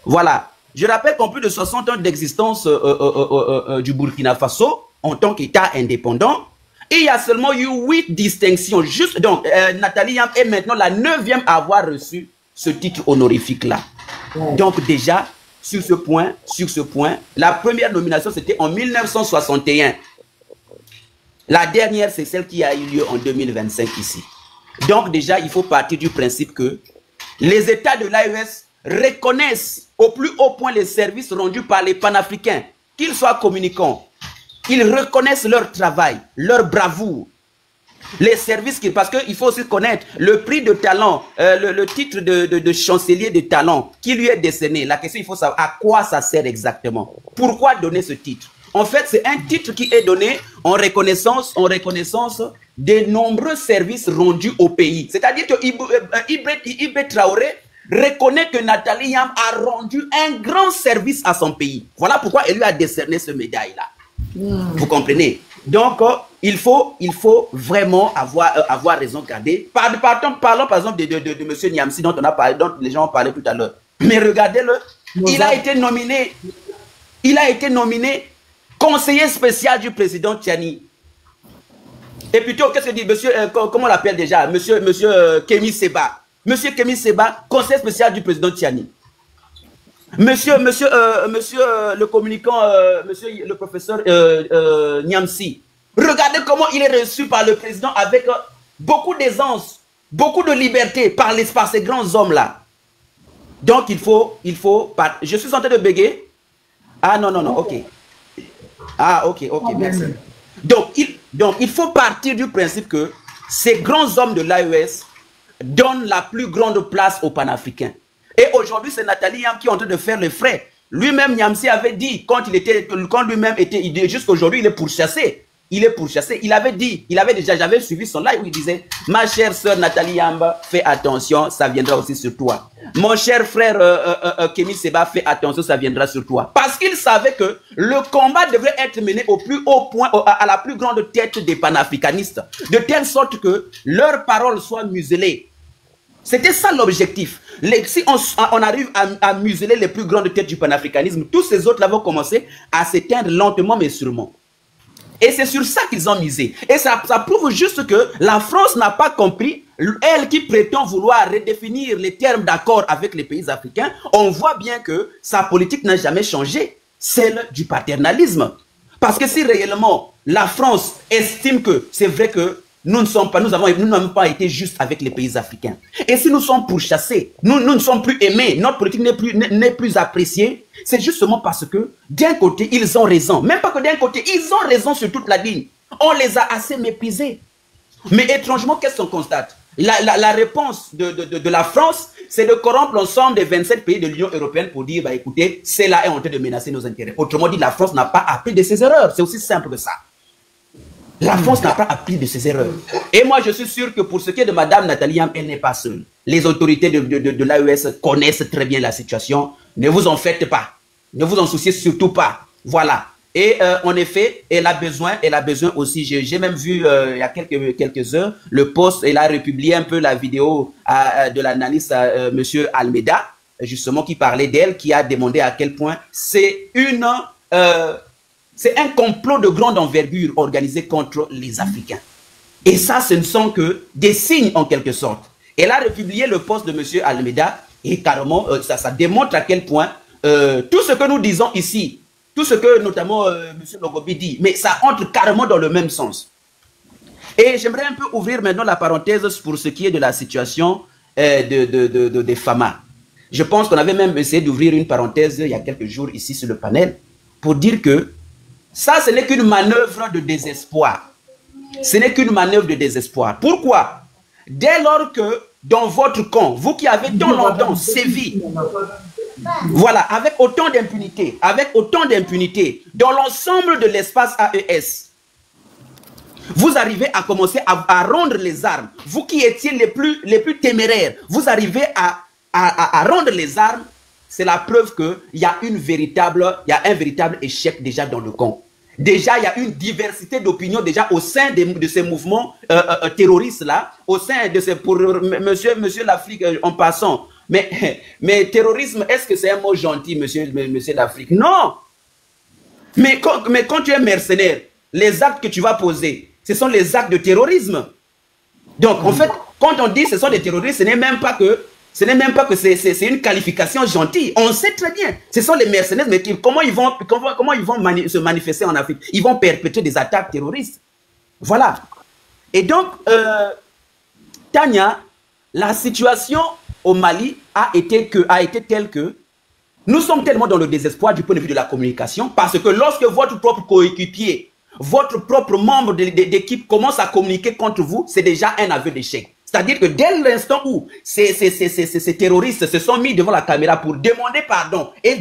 voilà, je rappelle qu'en plus de 60 ans d'existence du Burkina Faso, en tant qu'État indépendant, il y a seulement eu 8 distinctions. Juste, donc, Nathalie Yamb est maintenant la 9e à avoir reçu ce titre honorifique-là. Donc déjà, sur ce point, la première nomination, c'était en 1961. La dernière, c'est celle qui a eu lieu en 2025 ici. Donc déjà, il faut partir du principe que les États de l'AES reconnaissent au plus haut point les services rendus par les panafricains, qu'ils soient communicants. Ils reconnaissent leur travail, leur bravoure, les services qu'ils... Parce qu'il faut aussi connaître le prix de talent, le titre de chancelier de talent qui lui est décerné. La question, il faut savoir à quoi ça sert exactement. Pourquoi donner ce titre? En fait, c'est un titre qui est donné en reconnaissance des nombreux services rendus au pays. C'est-à-dire que Ibé Traoré reconnaît que Nathalie Yamb a rendu un grand service à son pays. Voilà pourquoi elle lui a décerné ce médaille-là. Vous comprenez? Donc, il faut vraiment avoir raison gardée. Parlons par exemple de M. Niamsi dont les gens ont parlé tout à l'heure. Mais regardez-le, il a été nominé conseiller spécial du président Tiani. Et plutôt, qu'est-ce que dit monsieur, comment on l'appelle déjà? Monsieur Kémy Seba. Monsieur Kémy Seba, conseiller spécial du président Tiani. Monsieur le communicant, monsieur le professeur Niamsi. Regardez comment il est reçu par le président avec beaucoup d'aisance, beaucoup de liberté par ces grands hommes-là. Donc il faut... Je suis en train de bégayer. Ah non, ok. Ah ok, merci. Donc il faut partir du principe que ces grands hommes de l'AES donnent la plus grande place aux panafricains. Et aujourd'hui, c'est Nathalie Yamb qui est en train de faire les frais. Lui-même, Niamsi avait dit, quand lui-même était, jusqu'aujourd'hui, il est pourchassé. Il avait dit, j'avais suivi son live où il disait, ma chère sœur Nathalie Yamb, fais attention, ça viendra aussi sur toi. Mon cher frère Kémy Seba, fais attention, ça viendra sur toi. Parce qu'il savait que le combat devrait être mené au plus haut point, à la plus grande tête des panafricanistes. De telle sorte que leurs paroles soient muselées. C'était ça l'objectif. Si on arrive à museler les plus grandes têtes du panafricanisme, tous ces autres-là vont commencer à s'éteindre lentement mais sûrement. Et c'est sur ça qu'ils ont misé. Et ça prouve juste que la France n'a pas compris, elle qui prétend vouloir redéfinir les termes d'accord avec les pays africains, on voit bien que sa politique n'a jamais changé, celle du paternalisme. Parce que si réellement la France estime que c'est vrai que nous n'avons pas été justes avec les pays africains. Et si nous sommes pourchassés, nous ne sommes plus aimés, notre politique n'est plus appréciée, c'est justement parce que d'un côté, ils ont raison. Même pas que d'un côté, ils ont raison sur toute la ligne. On les a assez méprisés. Mais étrangement, qu'est-ce qu'on constate? La réponse de la France, c'est de corrompre l'ensemble des 27 pays de l'Union européenne pour dire, bah, écoutez, celle-là est en train de menacer nos intérêts. Autrement dit, la France n'a pas appris de ses erreurs. C'est aussi simple que ça. La France n'a pas appris de ses erreurs. Et moi, je suis sûr que pour ce qui est de Madame Nathalie Yamb, elle n'est pas seule. Les autorités de l'AES connaissent très bien la situation. Ne vous en faites pas. Ne vous en souciez surtout pas. Voilà. Et en effet, elle a besoin aussi. J'ai même vu il y a quelques heures le post. Elle a republié un peu la vidéo de l'analyste Monsieur Almeida, justement, qui parlait d'elle, qui a demandé à quel point c'est un complot de grande envergure organisé contre les Africains. Et ça, ce ne sont que des signes en quelque sorte. Elle a republié le post de M. Almeida et carrément, ça démontre à quel point tout ce que nous disons ici, tout ce que notamment M. Logobi dit, mais ça entre carrément dans le même sens. Et j'aimerais un peu ouvrir maintenant la parenthèse pour ce qui est de la situation des FAMA. Je pense qu'on avait même essayé d'ouvrir une parenthèse il y a quelques jours ici sur le panel pour dire que ça, ce n'est qu'une manœuvre de désespoir. Ce n'est qu'une manœuvre de désespoir. Pourquoi? Dès lors que dans votre camp, vous qui avez tant longtemps sévi, voilà, avec autant d'impunité, dans l'ensemble de l'espace AES, vous arrivez à commencer à rendre les armes. Vous qui étiez les plus téméraires, vous arrivez à rendre les armes. C'est la preuve qu'il y a un véritable échec déjà dans le camp. Déjà, il y a une diversité d'opinions déjà au sein de ces mouvements terroristes-là, au sein de ces... Pour monsieur l'Afrique, en passant, mais terrorisme, est-ce que c'est un mot gentil, monsieur l'Afrique? Non. Mais quand tu es mercenaire, les actes que tu vas poser, ce sont les actes de terrorisme. Donc, en fait, quand on dit que ce sont des terroristes, ce n'est même pas que c'est une qualification gentille. On sait très bien. Ce sont les mercenaires, mais comment ils vont se manifester en Afrique? Ils vont perpétrer des attaques terroristes. Voilà. Et donc, Tania, la situation au Mali a été telle que nous sommes tellement dans le désespoir du point de vue de la communication, parce que lorsque votre propre coéquipier, votre propre membre d'équipe commence à communiquer contre vous, c'est déjà un aveu d'échec. C'est-à-dire que dès l'instant où ces terroristes se sont mis devant la caméra pour demander pardon et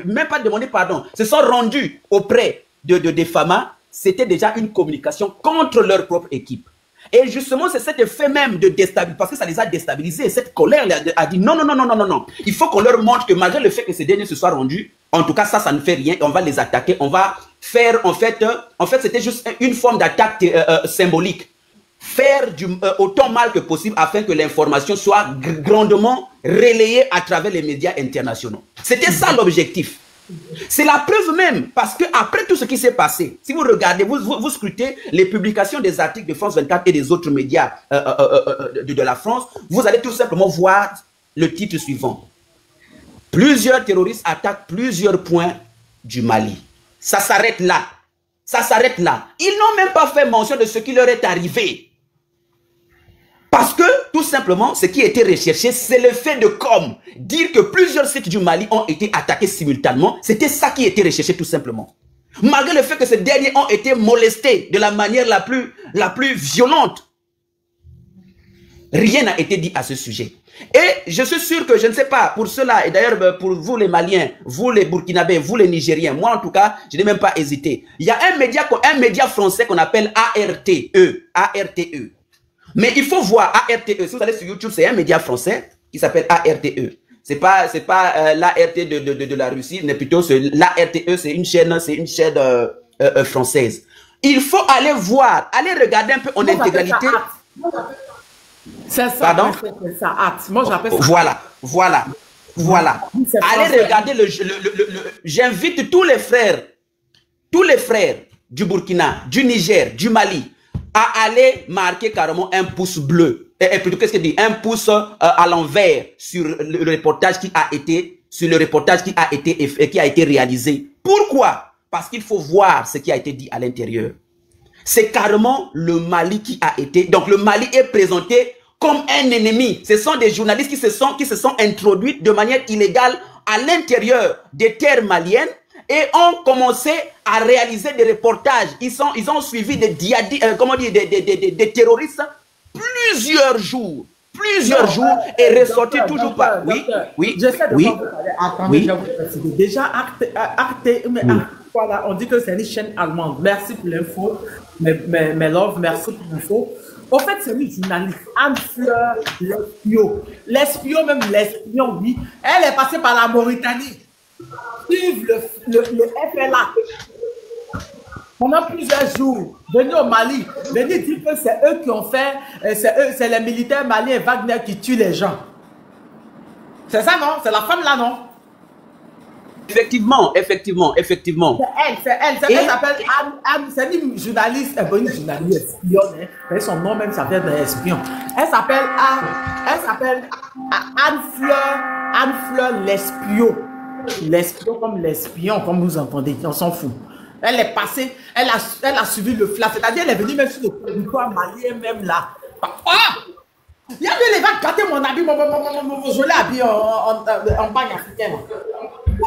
même pas demander pardon, se sont rendus auprès des FAMA, c'était déjà une communication contre leur propre équipe. Et justement, c'est cet effet même de déstabilisation, parce que ça les a déstabilisés. Cette colère a dit non. Il faut qu'on leur montre que malgré le fait que ces derniers se soient rendus, en tout cas, ça ne fait rien. On va les attaquer. On va faire, en fait c'était juste une forme d'attaque symbolique. Faire autant mal que possible afin que l'information soit grandement relayée à travers les médias internationaux. C'était ça l'objectif. C'est la preuve même, parce que après tout ce qui s'est passé, si vous regardez, vous scrutez les publications des articles de France 24 et des autres médias de la France, vous allez tout simplement voir le titre suivant. Plusieurs terroristes attaquent plusieurs points du Mali. Ça s'arrête là. Ça s'arrête là. Ils n'ont même pas fait mention de ce qui leur est arrivé. Parce que, tout simplement, ce qui était recherché, c'est le fait de dire que plusieurs sites du Mali ont été attaqués simultanément. C'était ça qui était recherché, tout simplement. Malgré le fait que ces derniers ont été molestés de la manière la plus violente. Rien n'a été dit à ce sujet. Et je suis sûr que, je ne sais pas, pour cela, et d'ailleurs pour vous les Maliens, vous les Burkinabés, vous les Nigériens, moi en tout cas, je n'ai même pas hésité. Il y a un média français qu'on appelle ARTE. Mais il faut voir ARTE. Si vous allez sur YouTube, c'est un média français qui s'appelle ARTE. C'est pas l'ART de la Russie, mais plutôt l'ARTE, c'est une chaîne française. Il faut aller voir, aller regarder un peu en intégralité. C'est ça. Pardon? C'est ça, acte. Moi, j'appelle ça. Voilà. Allez regarder j'invite tous les frères du Burkina, du Niger, du Mali, à aller marquer carrément un pouce bleu. Et plutôt, qu'est-ce que dit? Un pouce à l'envers sur le reportage qui a été réalisé. Pourquoi? Parce qu'il faut voir ce qui a été dit à l'intérieur. C'est carrément le Mali qui a été... Donc le Mali est présenté comme un ennemi. Ce sont des journalistes qui se sont introduits de manière illégale à l'intérieur des terres maliennes et ont commencé à réaliser des reportages. Ils ont suivi des terroristes plusieurs jours et ressorti toujours pas. Oui. J'essaie de Attendez, je vais vous préciser. Déjà, voilà, on dit que c'est une chaîne allemande. Merci pour l'info. Mes love, merci pour l'info. Au fait, c'est une journaliste, Anne-Fleur Lespion. L'espion, oui. Elle est passée par la Mauritanie. Suivre le FLA. Pendant plusieurs jours, venir au Mali, venir dire que c'est eux qui ont fait, c'est les militaires maliens Wagner qui tuent les gens. C'est ça, non? C'est la femme là, non? Effectivement. C'est elle. Elle s'appelle Anne, c'est une journaliste, une journaliste espionne. Hein. Son nom même, ça vient d'un espion. Elle s'appelle Anne-Fleur Lespion. L'espion comme l'espion, comme vous entendez, on s'en fout. Elle est passée, elle a suivi le flash, c'est-à-dire elle est venue même sur le territoire malien, même là. Il y a des gars qui gâté mon habit, je l'ai habillé en bagne africaine.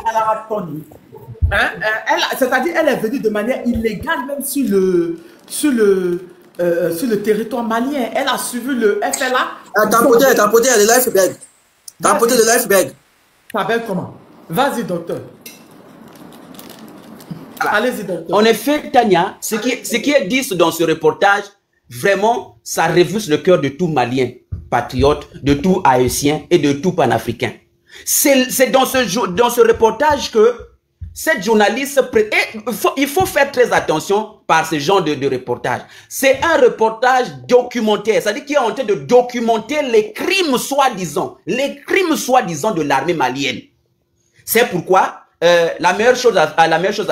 Elle a ratonné. C'est-à-dire elle est venue de manière illégale même sur le territoire malien. Elle a suivi le FLA. Tampoté de l'iceberg. Tampoté de l'iceberg. T'appelles comment? Vas-y, docteur. Allez-y, docteur. En effet, Tania, ce qui est dit dans ce reportage, vraiment, ça révulse le cœur de tout Malien, patriote, de tout Haïtien et de tout panafricain. C'est dans ce reportage que cette journaliste... il faut faire très attention par ce genre de reportage. C'est un reportage documentaire, c'est-à-dire qu'il est en train de documenter les crimes soi-disant de l'armée malienne. C'est pourquoi la meilleure chose à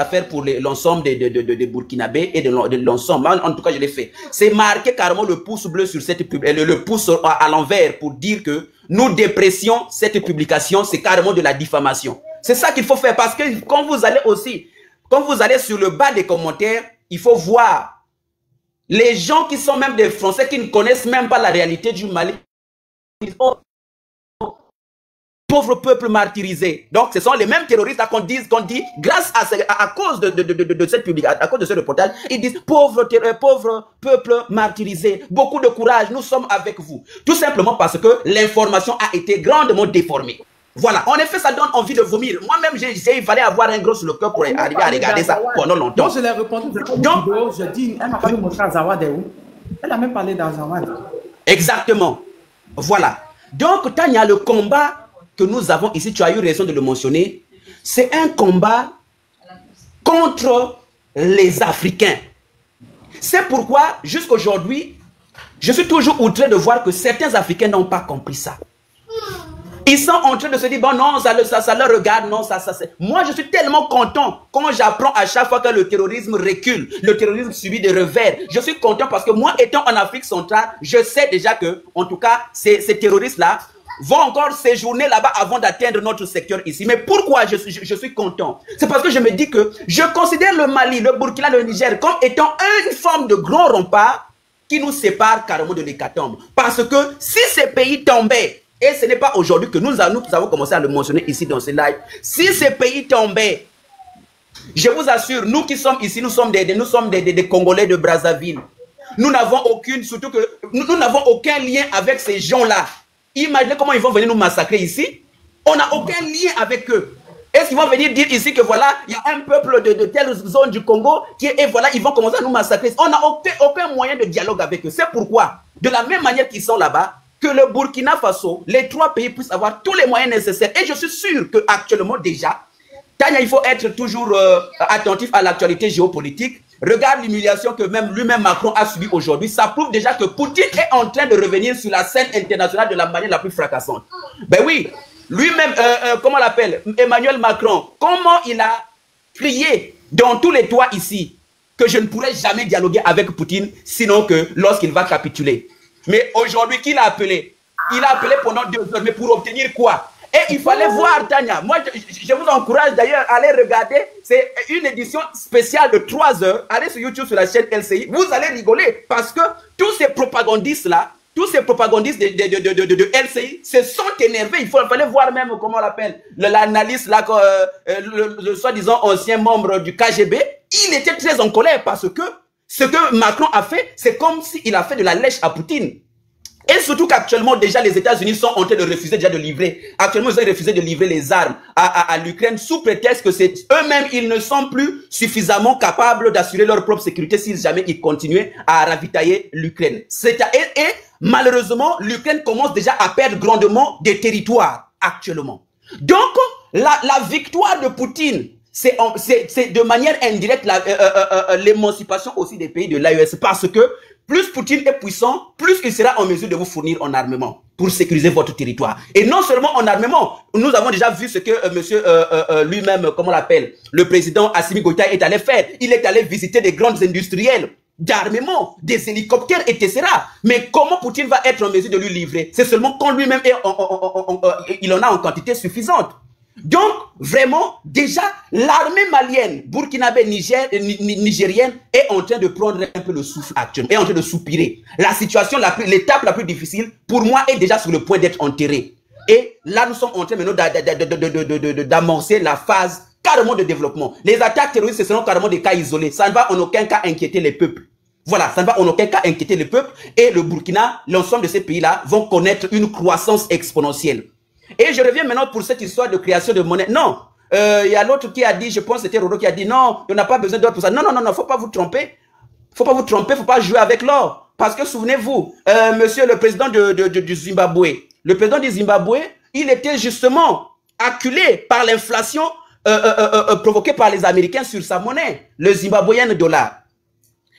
faire pour l'ensemble des Burkinabés et de l'ensemble, en tout cas je l'ai fait, c'est marquer carrément le pouce bleu sur cette le pouce à l'envers pour dire que nous dépressions cette publication, c'est carrément de la diffamation. C'est ça qu'il faut faire parce que quand vous allez sur le bas des commentaires, il faut voir les gens qui sont même des Français qui ne connaissent même pas la réalité du Mali. Pauvre peuple martyrisé. Donc, ce sont les mêmes terroristes qu'on dit, grâce à cause de cette publication, à cause de ce reportage, ils disent pauvre peuple martyrisé. Beaucoup de courage, nous sommes avec vous. Tout simplement parce que l'information a été grandement déformée. Voilà. En effet, ça donne envie de vomir. Moi-même, il fallait avoir un gros sur le cœur pour arriver à regarder ça pendant longtemps. Moi, je l'ai répondu. Je dis, elle m'a pas montré Azawad où. Elle a même parlé d'Azawad. Exactement. Voilà. Donc, Tania, le combat que nous avons ici, tu as eu raison de le mentionner, c'est un combat contre les Africains. C'est pourquoi, jusqu'aujourd'hui, je suis toujours outré de voir que certains Africains n'ont pas compris ça. Ils sont en train de se dire, bon non, ça leur regarde, non, ça. Moi, je suis tellement content quand j'apprends à chaque fois que le terrorisme recule, le terrorisme subit des revers. Je suis content parce que moi, étant en Afrique centrale, je sais déjà que, en tout cas, ces terroristes-là vont encore séjourner là-bas avant d'atteindre notre secteur ici. Mais pourquoi je suis content? C'est parce que je me dis que je considère le Mali, le Burkina, le Niger comme étant une forme de grand rempart qui nous sépare carrément de l'hécatombe. Parce que si ces pays tombaient, et ce n'est pas aujourd'hui que nous avons commencé à le mentionner ici dans ce live, si ces pays tombaient, je vous assure, nous qui sommes ici, nous sommes des Congolais de Brazzaville. Nous n'avons surtout que nous n'avons aucun lien avec ces gens-là. Imaginez comment ils vont venir nous massacrer ici. On n'a aucun lien avec eux. Est-ce qu'ils vont venir dire ici que voilà, il y a un peuple de telle zone du Congo et voilà, ils vont commencer à nous massacrer. On n'a aucun moyen de dialogue avec eux. C'est pourquoi, de la même manière qu'ils sont là-bas, que le Burkina Faso, les trois pays puissent avoir tous les moyens nécessaires. Et je suis sûr qu'actuellement déjà, Tania, il faut être toujours attentif à l'actualité géopolitique. regarde l'humiliation que même lui-même Macron a subi aujourd'hui. Ça prouve déjà que Poutine est en train de revenir sur la scène internationale de la manière la plus fracassante. Ben oui, lui-même, comment on l'appelle, Emmanuel Macron, comment il a crié dans tous les toits ici que je ne pourrais jamais dialoguer avec Poutine, sinon que lorsqu'il va capituler. Mais aujourd'hui, qui l'a appelé? Il a appelé pendant 2 heures, mais pour obtenir quoi? Et il fallait voir, Tania. Moi, je vous encourage d'ailleurs à aller regarder. C'est une édition spéciale de 3 heures. Allez sur YouTube, sur la chaîne LCI. Vous allez rigoler parce que tous ces propagandistes-là, tous ces propagandistes de LCI se sont énervés. Il fallait voir même, comment on l'appelle, l'analyste, là, le soi-disant ancien membre du KGB. Il était très en colère parce que ce que Macron a fait, c'est comme s'il a fait de la lèche à Poutine. Et surtout qu'actuellement, déjà, les États-Unis sont en train de refuser déjà de livrer. Actuellement, ils ont refusé de livrer les armes à l'Ukraine sous prétexte que c'est eux-mêmes, ils ne sont plus suffisamment capables d'assurer leur propre sécurité si jamais ils continuaient à ravitailler l'Ukraine. Et malheureusement, l'Ukraine commence déjà à perdre grandement des territoires actuellement. Donc, la victoire de Poutine, c'est de manière indirecte l'émancipation aussi des pays de l'AES parce que plus Poutine est puissant, plus il sera en mesure de vous fournir en armement pour sécuriser votre territoire. Et non seulement en armement, nous avons déjà vu ce que monsieur lui-même, comment on l'appelle, le président Assimi Goïta est allé faire. Il est allé visiter des grandes industriels d'armement, des hélicoptères, etc. Mais comment Poutine va être en mesure de lui livrer? C'est seulement quand lui-même il en a en quantité suffisante. Donc, vraiment, déjà, l'armée malienne, burkinabé, nigérienne est en train de prendre un peu le souffle actuellement, est en train de soupirer. La situation, l'étape la plus difficile, pour moi, est déjà sur le point d'être enterrée. Et là, nous sommes en train maintenant d'amorcer la phase carrément de développement. Les attaques terroristes, ce seront carrément des cas isolés. Ça ne va en aucun cas inquiéter les peuples. Voilà, ça ne va en aucun cas inquiéter les peuples. Et le Burkina, l'ensemble de ces pays-là vont connaître une croissance exponentielle. Et je reviens maintenant pour cette histoire de création de monnaie. Non, il y a l'autre qui a dit, je pense que c'était Roro qui a dit, non, on n'a pas besoin d'or pour ça. Non, non, non, non, faut pas vous tromper. Faut pas vous tromper, faut pas jouer avec l'or. Parce que souvenez-vous, monsieur le président du Zimbabwe, le président du Zimbabwe, il était justement acculé par l'inflation provoquée par les Américains sur sa monnaie, le zimbabwéen dollar.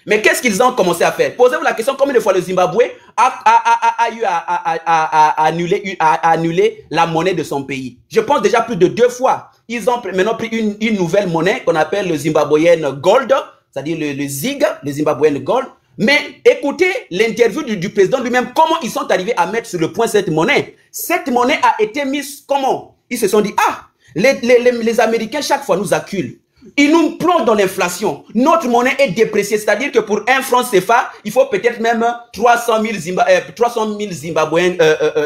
Mais qu'est-ce qu'ils ont commencé à faire? Posez-vous la question, combien de fois le Zimbabwe a eu à annuler la monnaie de son pays? Je pense déjà plus de 2 fois. Ils ont maintenant pris une nouvelle monnaie qu'on appelle le Zimbabwean Gold, c'est-à-dire le ZIG, le Zimbabwean Gold. Mais écoutez l'interview du président lui-même, comment ils sont arrivés à mettre sur le point cette monnaie. Cette monnaie a été mise comment? Ils se sont dit, ah, les Américains chaque fois nous acculent. Ils nous plongent dans l'inflation. Notre monnaie est dépréciée. C'est-à-dire que pour 1 franc CFA, il faut peut-être même 300 000 Zimbabwean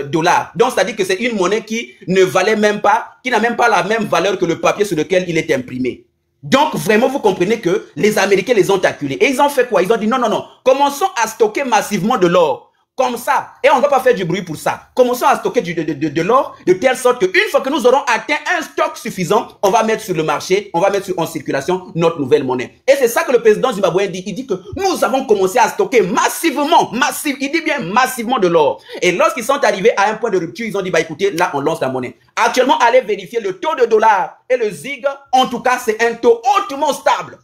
dollars. Donc, c'est-à-dire que c'est une monnaie qui ne valait même pas, qui n'a même pas la même valeur que le papier sur lequel il est imprimé. Donc, vraiment, vous comprenez que les Américains les ont acculés. Et ils ont fait quoi? Ils ont dit non, non, non. Commençons à stocker massivement de l'or. Comme ça, et on ne va pas faire du bruit pour ça. Commençons à stocker de l'or de telle sorte qu'une fois que nous aurons atteint un stock suffisant, on va mettre sur le marché, on va mettre en circulation notre nouvelle monnaie. Et c'est ça que le président zimbabwéen dit. Il dit que nous avons commencé à stocker massivement, il dit bien massivement de l'or. Et lorsqu'ils sont arrivés à un point de rupture, ils ont dit, bah écoutez, là on lance la monnaie. Actuellement, allez vérifier le taux de dollar et le ZIG. En tout cas, c'est un taux hautement stable.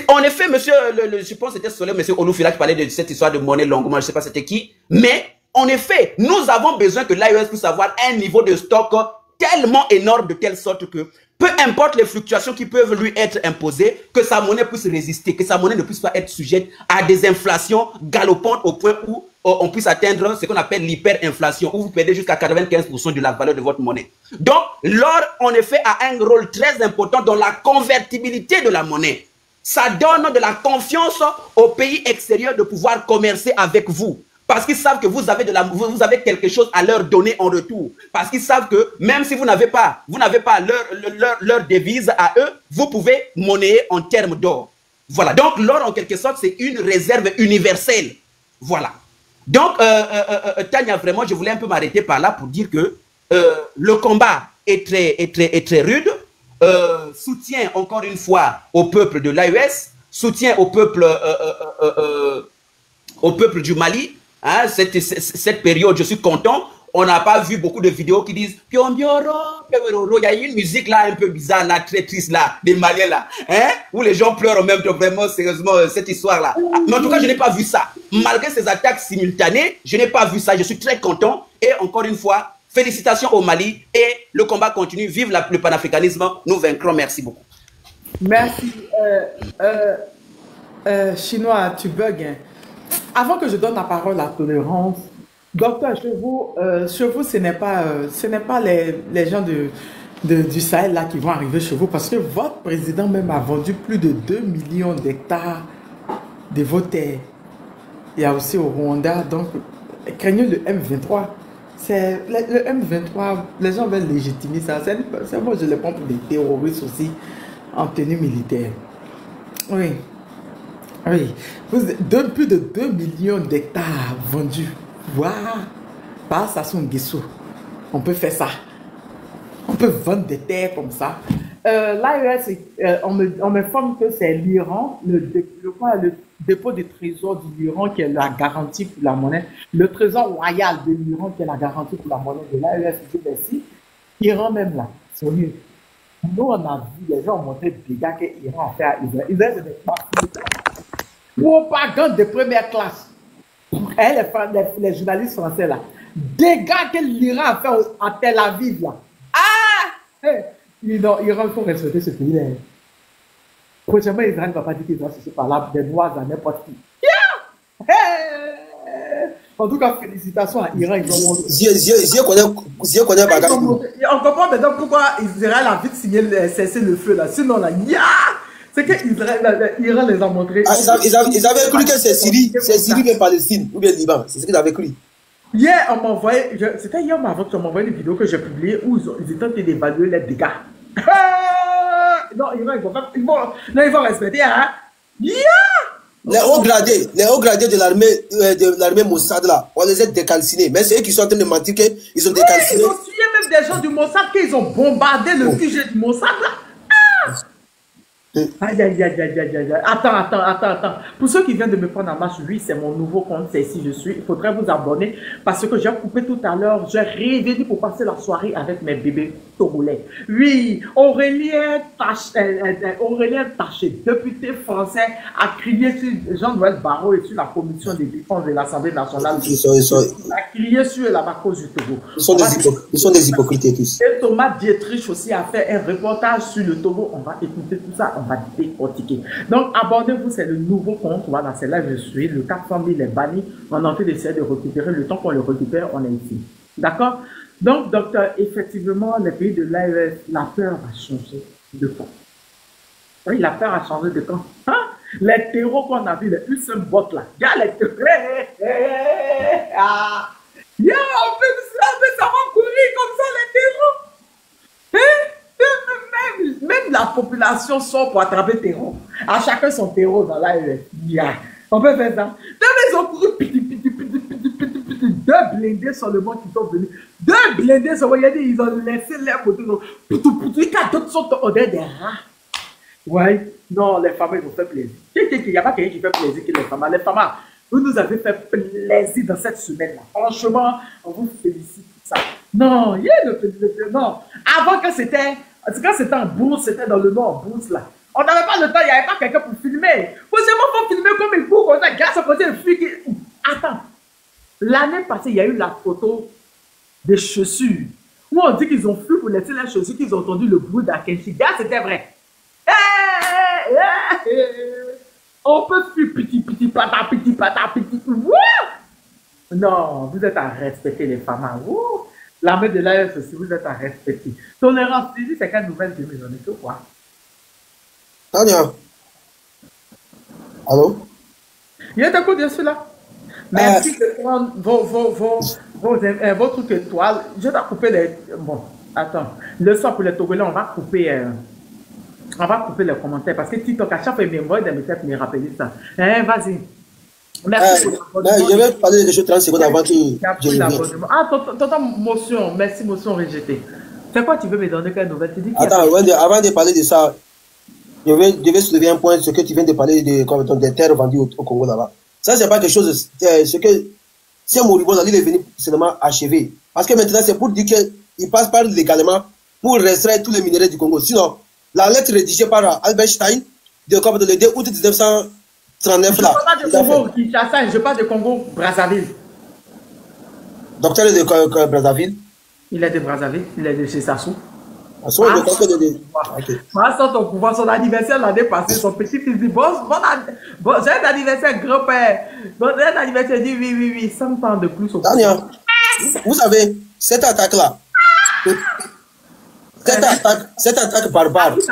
En effet, monsieur, je pense que c'était monsieur Olufila qui parlait de cette histoire de monnaie longuement, je ne sais pas c'était qui, mais en effet, nous avons besoin que l'AES puisse avoir un niveau de stock tellement énorme de telle sorte que peu importe les fluctuations qui peuvent lui être imposées, que sa monnaie puisse résister, que sa monnaie ne puisse pas être sujette à des inflations galopantes au point où on puisse atteindre ce qu'on appelle l'hyperinflation, où vous perdez jusqu'à 95% de la valeur de votre monnaie. Donc, l'or, en effet, a un rôle très important dans la convertibilité de la monnaie. Ça donne de la confiance aux pays extérieurs de pouvoir commercer avec vous. Parce qu'ils savent que vous avez quelque chose à leur donner en retour. Parce qu'ils savent que même si vous n'avez pas leur devise à eux, vous pouvez monnayer en termes d'or. Voilà. Donc l'or, en quelque sorte, c'est une réserve universelle. Voilà. Donc, Tania, vraiment, je voulais un peu m'arrêter par là pour dire que le combat est très rude. Soutien encore une fois au peuple de l'AES, soutien au peuple du Mali. Hein, cette période, je suis content. on n'a pas vu beaucoup de vidéos qui disent Piombioro, Piombioro. Il y a une musique là un peu bizarre, là, très triste là, des Maliens là, hein, où les gens pleurent en même temps, vraiment sérieusement, cette histoire là. Mais en tout cas, je n'ai pas vu ça. Malgré ces attaques simultanées, je n'ai pas vu ça. Je suis très content. Et encore une fois, félicitations au Mali et le combat continue. Vive le panafricanisme. Nous vaincrons. Merci beaucoup. Merci. Chinois, tu bugs. Hein. Avant que je donne la parole à Tolérance, docteur, chez vous, ce n'est pas les gens du Sahel là qui vont arriver chez vous parce que votre président même a vendu plus de 2 millions d'hectares de vos terres. Il y a aussi au Rwanda, donc craignez le M23. C'est le M23, les gens veulent légitimer ça. C'est moi, je les prends pour des terroristes aussi en tenue militaire. Oui. Oui. Plus de 2 millions d'hectares vendus. Waouh! Par Sassou Nguesso. On peut faire ça. On peut vendre des terres comme ça. L'AES, on m'informe que c'est l'Iran, le dépôt de trésor de l'Iran qui est la garantie pour la monnaie. Le trésor royal de l'Iran qui est la garantie pour la monnaie de l'AES. Ici, Iran même là. Nous, on a vu, les gens ont montré des dégâts que l'Iran a fait à Israël. Israël, c'est des propagande de première classe. Les journalistes français là. Dégâts que l'Iran a fait à Tel Aviv là. Ah! Non, l'Iran, il faut respecter ce pays-là. Prochainement, Israël ne va pas dire qu'il doit se par là des noirs à n'importe qui. Yeah! Hey! En tout cas, félicitations à l'Iran. Je connais pas. On comprend maintenant pourquoi Israël a vite signé cesser le feu là. Sinon, là, yeah! C'est que l'Iran les a montré. Ah, ils avaient cru que c'est Syrie et Palestine, ou bien Liban. C'est ce qu'ils avaient cru. Hier, on m'a envoyé, c'était hier avant que tu m'as envoyé une vidéo que j'ai publiée où ils étaient en train d'évaluer les dégâts. Non, ils vont respecter, hein. Yeah! Les hauts gradés de l'armée Mossad là, on les a décalcinés. Mais c'est eux qui sont en train de mentir qu'ils ont décalciné. Ils ont tué même des gens du Mossad, qu'ils ont bombardé le QG du Mossad là. Ah! Aïe, aïe, aïe, aïe, aïe, aïe. Attends. Pour ceux qui viennent de me prendre en marche, oui, c'est mon nouveau compte, c'est ici je suis. Il faudrait vous abonner parce que j'ai coupé tout à l'heure. J'ai révélé pour passer la soirée avec mes bébés togolais. Oui, Aurélien Taché, député français, a crié sur Jean-Noël Barrot et sur la commission des défenses de l'Assemblée nationale. Il a crié sur la cause du Togo. Ils sont des hypocrites tous. Et Thomas Dietrich aussi a fait un reportage sur le Togo. On va écouter tout ça. On va décortiquer. Donc, abonnez-vous, c'est le nouveau compte. Voilà, c'est là que je suis. Le 400 000 est banni. On est en train d'essayer de récupérer. Le temps qu'on le récupère, on est ici. D'accord? Donc, docteur, effectivement, les pays de l'AES, la peur a changé de camp. Oui, la peur a changé de camp. Hein? Les terreaux qu'on a vus, les Usain Bolt là. Il y a les terreaux. Yeah, on peut savoir courir comme ça, les terreaux. Hein? Même la population sort pour attraper terreau. À chacun son terreau dans l'AES. Yeah. On peut faire ça. Ils ont couru deux blindés sur le monde qui sont venus. Deux blindés sur le monde, ils ont laissé l'air côté. D'autres sont au des rats. Ouais. Non, les femmes, ils ont fait plaisir. Il n'y a pas quelqu'un qui fait plaisir que les femmes. Les femmes, vous nous avez fait plaisir dans cette semaine-là. Franchement, on vous félicite pour ça. Non, non. Avant que c'était... Quand c'était en bourse, c'était dans le nord, en bourse là. On n'avait pas le temps, il n'y avait pas quelqu'un pour filmer. Vous savez, il faut filmer comme il faut, comme ça. Grâce à côté, le flic. Attends. L'année passée, il y a eu la photo des chaussures. Où on dit qu'ils ont fui pour laisser les chaussures, qu'ils ont entendu le bruit d'Akenchi. Gars, c'était vrai. On peut fuir petit pata. Non, vous êtes à respecter les femmes. L'armée de l'AES aussi, vous êtes à respecter. Tolérance, c'est quelle nouvelle de mes journées, quoi? Tania. Allô? Il y a un coup de celui-là. Merci de prendre vos trucs étoiles. Je dois couper les... Bon, attends. Le son pour les Togolais, on va couper les commentaires parce que TikTok, à chaque fois, il m'envoie des messages pour me rappeler ça. Vas-y. Merci. Je vais parler de 30 secondes avant que je revienne. Ah, tonton motion. Merci, motion rejetée. C'est quoi tu veux me donner quelle nouvelle? Attends, avant de parler de ça, je vais soulever un point, ce que tu viens de parler des terres vendues au Congo là-bas. Ça, c'est pas quelque chose, ce que c'est moribond, il est venu seulement achever. Parce que maintenant, c'est pour dire qu'il passe par légalement pour restreindre tous les minéraux du Congo. Sinon, la lettre rédigée par Albert Stein, le 2 août 1939, là. Je parle de Congo Kinshasa, je parle de Congo Brazzaville. Docteur de Brazzaville. Il est de Brazzaville, il est de chez Sassou. Son anniversaire l'année passée, son petit-fils dit bon j'ai un anniversaire grand-père. Bon, j'ai un anniversaire, dit oui, 100 ans de plus. Daniel, vous savez, cette attaque-là, cette attaque barbare. Tout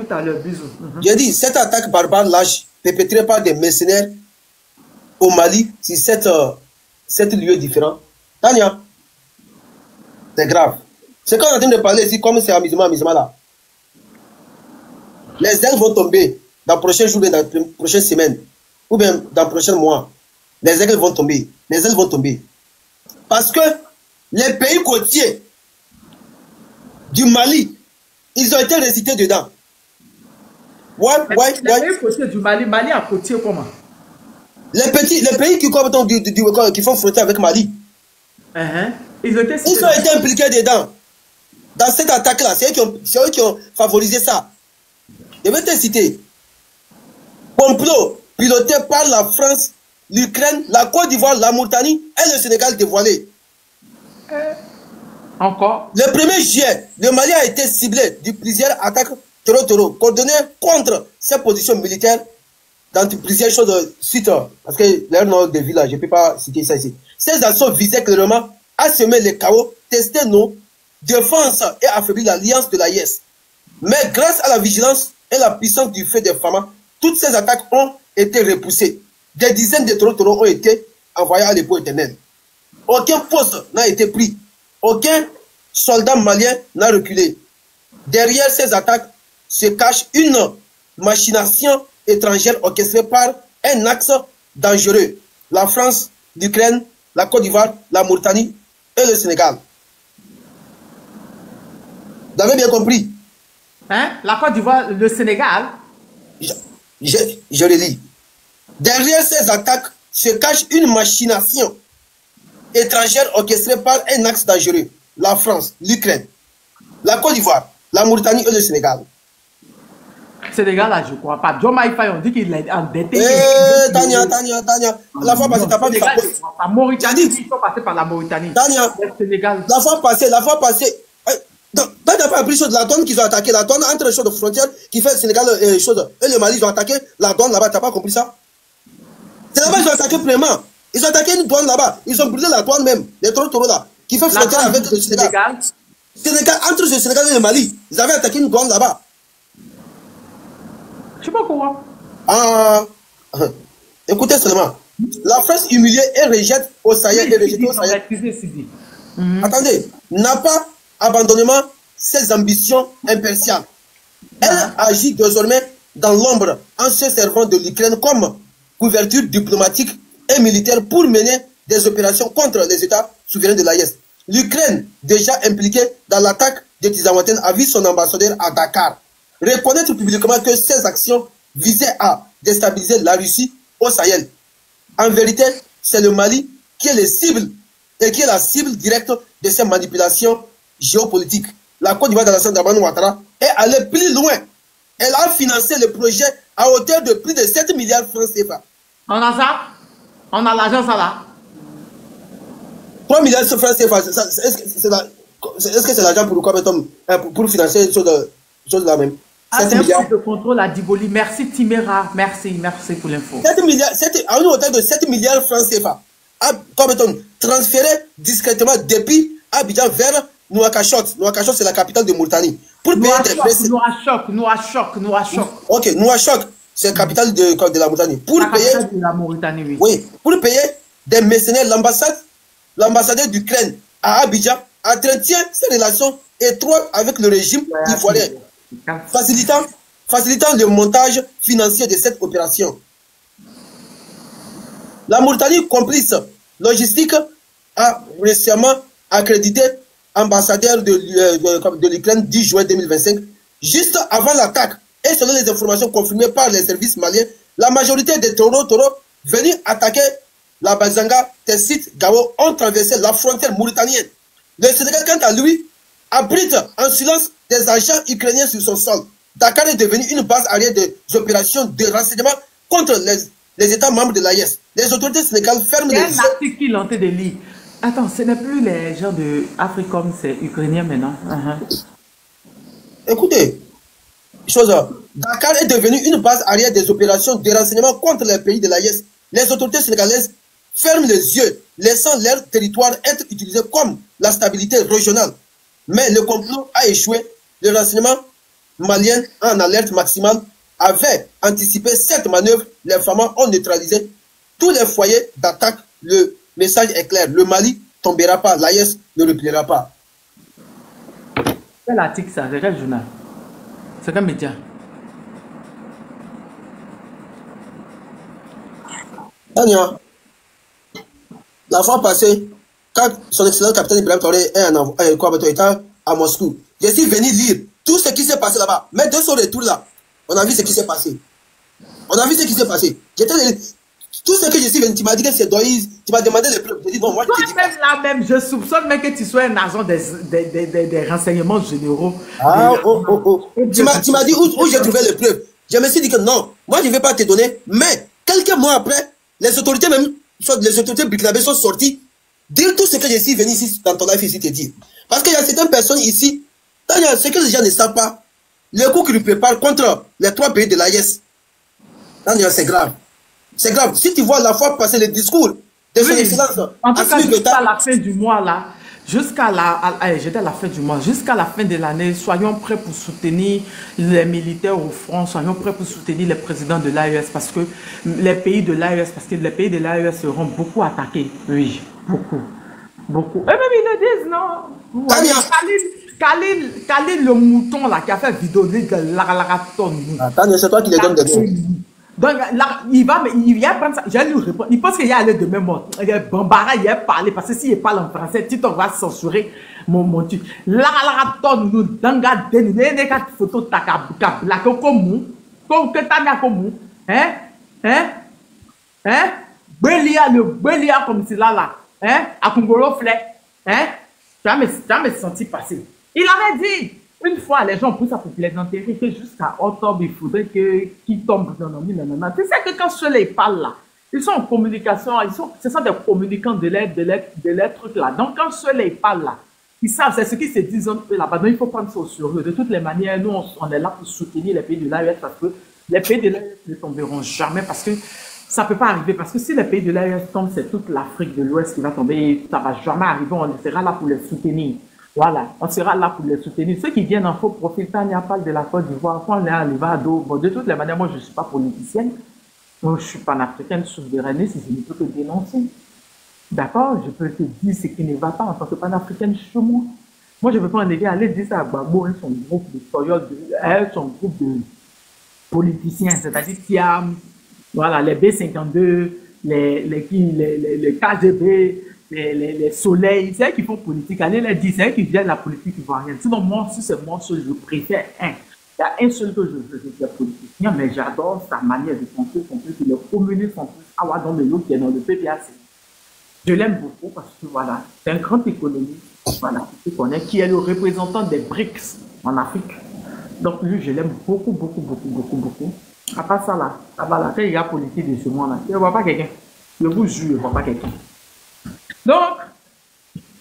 à l'heure, bisous. J'ai dit, cette attaque barbare lâche, perpétrée par des mercenaires au Mali, sur 7 lieux différents. Daniel, c'est grave. C'est quand on est en train de parler ici, comme c'est amusement là. Les aigles vont tomber dans les prochains jours, dans les prochaines semaines, ou bien dans les prochains mois. Les aigles vont tomber. Les ailes vont tomber. Parce que les pays côtiers du Mali, ils ont été récités dedans. Les pays côtiers du Mali, Mali a côtier comment? Les pays qui font frontière avec Mali. Ils ont été impliqués dedans. Dans cette attaque-là, c'est eux qui ont favorisé ça. Je vais te citer. Complot piloté par la France, l'Ukraine, la Côte d'Ivoire, la Mauritanie et le Sénégal dévoilé. Encore. Le 1er juillet, le Mali a été ciblé de plusieurs attaques terror coordonnées contre ses positions militaires dans plusieurs choses suite. Parce que leur nom de village, je ne peux pas citer ça ici. Ces assauts visaient clairement à semer les chaos, tester nos défense et affaiblir l'alliance de l'AIS. Mais grâce à la vigilance et la puissance du feu des FAMA, toutes ces attaques ont été repoussées. Des dizaines de taureaux ont été envoyés à l'époque éternelle. Aucun poste n'a été pris. Aucun soldat malien n'a reculé. Derrière ces attaques se cache une machination étrangère orchestrée par un axe dangereux. La France, l'Ukraine, la Côte d'Ivoire, la Mauritanie et le Sénégal. Vous avez bien compris? La Côte d'Ivoire, le Sénégal. Je le lis. Derrière ces attaques se cache une machination étrangère orchestrée par un axe dangereux. La France, l'Ukraine, la Côte d'Ivoire, la Mauritanie et le Sénégal. Sénégal, là, je ne crois pas. John Maïfaï, on dit qu'il est endetté. Tania. La fois passée, tu n'as pas vu ça. La Mauritanie, ils sont passés par la Mauritanie. Tania, la fois passée. Tu n'as pas appris chose, la douane qu'ils ont attaqué, la douane entre les choses de frontières qui fait le Sénégal et le Mali, ils ont attaqué la douane là-bas, tu n'as pas compris ça? C'est là-bas qu'ils ont attaqué vraiment. Ils ont attaqué une douane là-bas, ils ont brûlé la douane même, les taureaux là, qui fait frontière avec le Sénégal. Entre le Sénégal et le Mali, ils avaient attaqué une douane là-bas. Je ne sais pas comment. Écoutez seulement. La France humiliée et rejette au Sahel et rejetée au Sahel. Attendez, n'a pas abandonnement ses ambitions impartiales. Elle agit désormais dans l'ombre en se servant de l'Ukraine comme couverture diplomatique et militaire pour mener des opérations contre les États souverains de l'AIS. L'Ukraine, déjà impliquée dans l'attaque de Tizawanten, a vu son ambassadeur à Dakar reconnaître publiquement que ces actions visaient à déstabiliser la Russie au Sahel. En vérité, c'est le Mali qui est la cible directe de ces manipulations géopolitiques. La Côte d'Ivoire d'Alassane Dramane Ouattara est allée plus loin. Elle a financé le projet à hauteur de plus de 7 milliards de francs CFA. On a ça? On a l'argent ça là? 3 milliards de francs CFA, est-ce que c'est l'argent pour financer les choses là même? C'est un poste de contrôle à Diboli. Merci Timéra. Merci pour l'info. 7 milliards, à une hauteur de 7 milliards de francs CFA. Transféré discrètement depuis Abidjan vers Nouakchott. Nouakchott, c'est la capitale de Mauritanie. Nouakchott. Ok, Nouakchott, c'est la capitale de la Mauritanie. Pour payer des mercenaires, l'ambassadeur d'Ukraine à Abidjan entretient ses relations étroites avec le régime ivoirien, facilitant le montage financier de cette opération. La Mauritanie, complice logistique, a récemment accrédité ambassadeur de l'Ukraine 10 juin 2025, juste avant l'attaque. Et selon les informations confirmées par les services maliens, la majorité des taureaux venus attaquer la Bazanga, Tessit, Gao ont traversé la frontière mauritanienne. Le Sénégal, quant à lui, abrite en silence des agents ukrainiens sur son sol. Dakar est devenu une base arrière des opérations de renseignement contre les États membres de l'AES. Les autorités sénégalaises ferment les yeux. C'est un article qu'il est en train de lire. Attends, ce n'est plus les gens de Africom, c'est ukrainien maintenant. Écoutez, Dakar est devenu une base arrière des opérations de renseignement contre les pays de l'AES. Les autorités sénégalaises ferment les yeux, laissant leur territoire être utilisé comme la stabilité régionale. Mais le complot a échoué. Le renseignement malien, en alerte maximale, avait anticipé cette manœuvre. Les FAMA ont neutralisé tous les foyers d'attaque. Le message est clair. Le Mali ne tombera pas. L'AES ne repliera pas. Quel article ça? C'est quel journal? C'est quel média? Tania, la fois passée, quand son excellent capitaine Ibrahim Traoré est à Moscou, je suis venu lire tout ce qui s'est passé là-bas. Mais de son retour là, on a vu ce qui s'est passé. On a vu ce qui s'est passé. Tout ce que je suis venu, tu m'as dit que c'est Doïse, tu m'as demandé les preuves. Je dis non, moi je te dis même là même, je soupçonne même que tu sois un agent des renseignements généraux. Ah, Tu m'as dit où j'ai trouvé les preuves. Je me suis dit que non, moi je ne vais pas te donner. Mais quelques mois après, les autorités même, les autorités burkinabées sont sorties dire tout ce que je suis venu ici dans ton live ici te dire. Parce qu'il y a certaines personnes ici, ce que les gens ne savent pas, le coup qu'ils préparent contre les 3 pays de l'AES, c'est grave. C'est grave. Si tu vois la fois passer le discours de son excellence, en tout cas, jusqu'à la fin du mois là, j'étais à la fin du mois, jusqu'à la fin de l'année, soyons prêts pour soutenir les militaires au front, soyons prêts pour soutenir les présidents de l'AES parce que les pays de l'AES seront beaucoup attaqués. Oui, beaucoup. Beaucoup. Et même ils le disent, non. Khalil, le mouton là, qui a fait vidéo de l'araton. Attends, c'est toi qui les donnes des noms. Donc là, il vient prendre ça. J'ai lui répondre. Il pense qu'il y a allé de même mot. Bambara, il a parlé. Parce que s'il parle en français, TikTok va censurer mon truc. L'araton, nous, danga, des photos, la comme que t'as comme Belia, le Belia comme c'est là, à Congolo Flé, tu vas me sentir passer. Il avait dit, une fois, les gens poussent à plaisanterie que jusqu'à octobre, il faudrait qu'ils tombent dans le milieu. Tu sais que quand ceux-là parlent là, ils sont en communication, ce sont des communicants de l'air truc là. Donc quand ceux-là parlent là, ils savent, c'est ce qu'ils se disent là-bas. Donc il faut prendre ça au sérieux. De toutes les manières, nous, on est là pour soutenir les pays de l'AES parce que les pays de l'AES ne tomberont jamais parce que ça ne peut pas arriver. Parce que si les pays de l'AES tombent, c'est toute l'Afrique de l'Ouest qui va tomber. Ça ne va jamais arriver. On sera là pour les soutenir. Voilà, on sera là pour les soutenir. Ceux qui viennent en faux profil, Tania parle de la Côte d'Ivoire, quand on est à Livado, bon, de toutes les manières, moi je ne suis pas politicienne, donc je suis panafricaine souverainiste, je ne peux que dénoncer. D'accord, je peux te dire ce qui ne va pas en tant que panafricaine chez moi. Moi je ne peux pas en aller dire ça à Gbagbo, son groupe de son groupe de politiciens, c'est-à-dire Tiam, voilà, les B52, les KGB, les soleils, c'est eux qui font politique. Allez les dire, c'est eux qui viennent de la politique ivoirienne. Sinon, moi, si c'est moi seul, je préfère un. Il y a un seul que je suis politicien, mais j'adore sa manière de penser, son plus, il est communiste, son plus, dans le lot qui est dans le PPAC. Je l'aime beaucoup parce que, voilà, c'est un grand économiste, voilà, qui est le représentant des BRICS en Afrique. Donc, lui, je l'aime beaucoup, beaucoup, beaucoup, beaucoup, beaucoup. À part ça, là, quand il y a politique de ce monde-là, je ne vois pas quelqu'un. Je vous jure, je ne vois pas quelqu'un. Donc,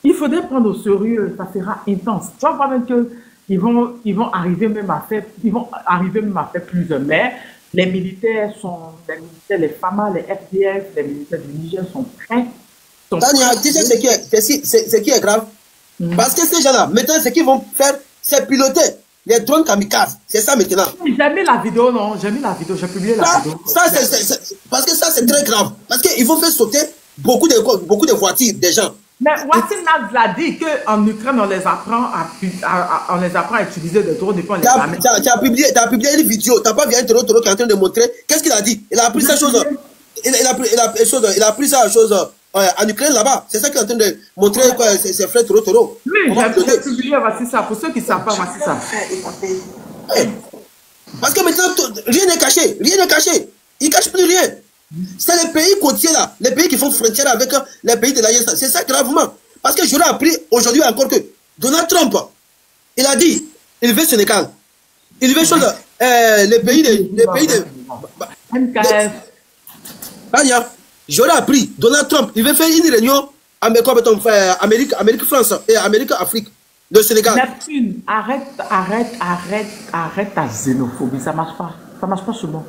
il faudrait prendre au sérieux, ça sera intense. Tu vas voir même qu'ils vont arriver même à faire, plusieurs. Mais les militaires, les FAMA, les FDF, les militaires du Niger sont prêts. Tania, tu sais ce qui est grave? Parce que ces gens-là, maintenant, ce qu'ils vont faire, c'est piloter les drones kamikazes. C'est ça maintenant. J'ai mis la vidéo, non? J'ai mis la vidéo, j'ai publié la vidéo. Parce que ça, c'est très grave. Parce qu'ils vont faire sauter beaucoup de voitures des gens. Mais Wassim Naz l'a dit qu'en Ukraine, on les apprend à utiliser des drones et puis on les amène. Tu as publié une vidéo, tu n'as pas vu un Toro qui est en train de montrer. Qu'est-ce qu'il a dit? Il a appris sa chose. Il a appris sa chose en Ukraine là-bas. C'est ça qu'il est en train de montrer ses frères Toro. Oui, j'ai publié, voici ça. Pour ceux qui ne savent pas, voici ça. Parce que maintenant, rien n'est caché. Rien n'est caché. Il ne cache plus rien. C'est les pays côtiers là, les pays qui font frontière avec les pays de l'AES. C'est ça gravement. Parce que j'aurais appris aujourd'hui encore que Donald Trump, il a dit, il veut Sénégal. Il veut chose, les pays de MKF. J'aurais appris, Donald Trump, il veut faire une réunion Amérique-France et Amérique-Afrique, le Sénégal. Neptune, arrête ta xénophobie, ça marche pas. Ça marche pas souvent.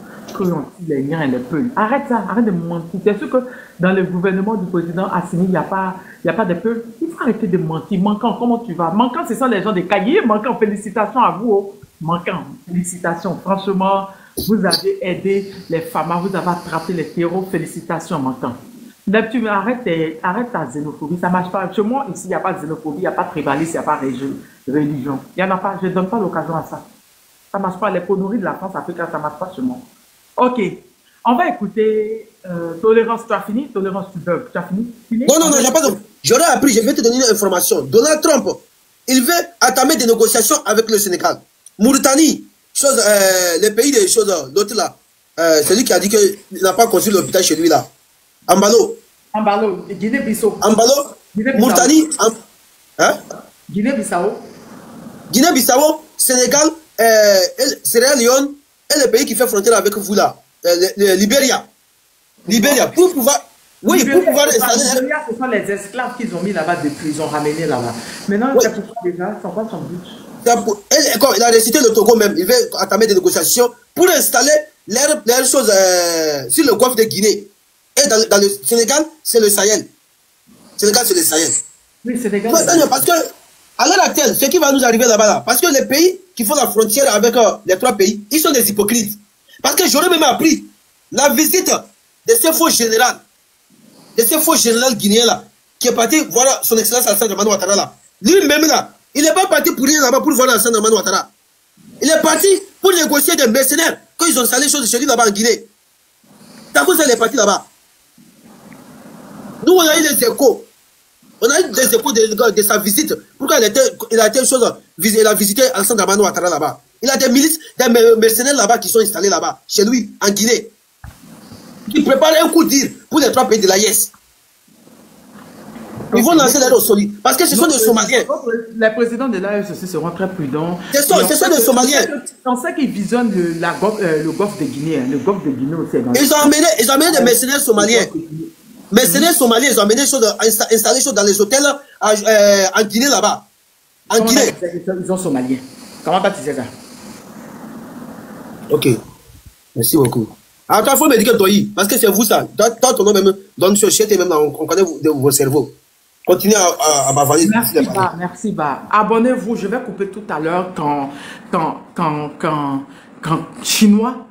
Les liens et les peuls. Arrête ça, arrête de mentir. C'est sûr que dans le gouvernement du président Assimi, il n'y a pas de peuple. Il faut arrêter de mentir. Manquant, comment tu vas? Manquant, ce sont les gens des cahiers. Manquant, félicitations à vous. Oh. Manquant, félicitations. Franchement, vous avez aidé les femmes, vous avez attrapé les terreaux. Félicitations, Manquant. Neptune, arrête ta xénophobie. Ça marche pas. Chez moi, ici, il n'y a pas de xénophobie, il n'y a pas de tribalisme, il n'y a pas de religion. Il n'y en a pas. Je ne donne pas l'occasion à ça. Ça marche pas. Les conneries de la France africaine, ça marche pas chez moi. Ok, on va écouter Tolérance. Tu as fini? Tolérance, tu as fini? Non, j'ai pas de... J'aurais appris, je vais te donner une information. Donald Trump, il veut entamer des négociations avec le Sénégal. Mauritanie, les pays des choses, l'autre là, celui qui a dit qu'il n'a pas construit l'hôpital chez lui là. Ambalo, Guinée-Bissau. Ambalo, Mauritanie, Guinée-Bissau. Guinée-Bissau, Sénégal, Sierra Leone, et le pays qui fait frontière avec vous là, Libéria. Libéria, pour pouvoir... Oui, pour pouvoir installer... Libéria, ce sont les esclaves qu'ils ont mis là-bas depuis, ils ont ramené là-bas. Maintenant, oui. C'est pourquoi déjà, c'est quoi son but? Il a récité le Togo même, il veut entamer des négociations pour installer leurs choses sur le golfe de Guinée. Et dans le Sénégal, c'est le Sahel. Sénégal, c'est le Sahel. Oui, Sénégal. Parce que, à l'heure actuelle, ce qui va nous arriver là-bas, là, parce que les pays qui font la frontière avec les trois pays, ils sont des hypocrites. Parce que j'aurais même appris la visite de ce faux général, guinéen là, qui est parti voir son excellence Alassane Dramane Ouattara là. Lui-même là, il n'est pas parti pour rien là-bas pour voir Alassane Dramane Ouattara. Il est parti pour négocier des mercenaires quand ils ont installé les choses chez lui là-bas en Guinée. T'as vu ça, il est parti là-bas. Nous, on a eu des échos. On a eu des échos de sa visite. Pourquoi il a visité Alassane Dramane Ouattara là-bas. Il a des milices, des mercenaires là-bas qui sont installés là-bas, chez lui, en Guinée. Qui préparent un coup de tir pour les trois pays de l'AES. Ils vont lancer l'air au solide. Parce que ce sont des Somaliens. Les présidents de l'AES aussi seront très prudents. Ce sont des Somaliens. On sait qu'ils visionnent le golfe de Guinée. Le golfe de Guinée aussi. Ils ont amené des mercenaires somaliens. Mercenaires somaliens, ils ont amené installé des choses dans les hôtels en Guinée là-bas. En Guinée. Ils sont somaliens. Comment tu sais ça? Ok. Merci beaucoup. Encore, il faut me dire que toi, parce que c'est vous ça. Toi, ton nom même, donne sur le même là, on connaît vos cerveaux. Continuez à m'avancer. Merci, Ba. Abonnez-vous, je vais couper tout à l'heure quand Chinois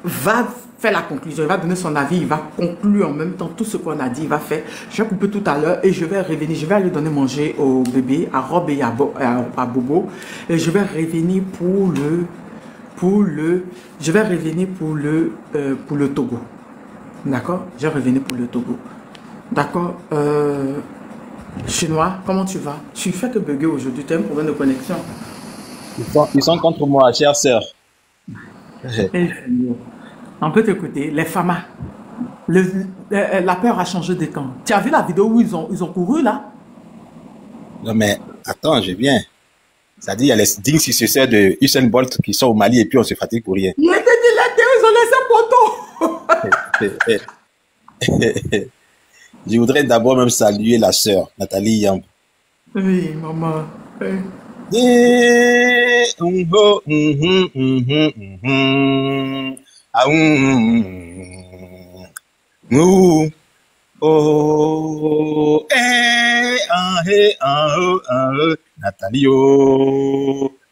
va faire la conclusion, il va donner son avis, il va conclure en même temps tout ce qu'on a dit, il va faire. Je vais couper tout à l'heure et je vais revenir, je vais aller donner manger au bébé, à Rob et à Bobo. Et je vais revenir pour le Togo. D'accord? Je vais revenir pour le Togo. D'accord? Chinois, comment tu vas? Tu fais que bugger aujourd'hui, tu as un problème de connexion. Ils sont contre moi, chère sœur. On peut t'écouter. Les FAMA. La peur a changé de camp. Tu as vu la vidéo où ils ont couru là? Non mais, attends, je viens. C'est-à-dire, il y a les dignes successeurs de Usain Bolt qui sont au Mali et puis on se fatigue pour rien. Il était dilaté, ils ont laissé poteau. Je voudrais d'abord même saluer la sœur, Nathalie Yamb. Oui, maman. Nathalie,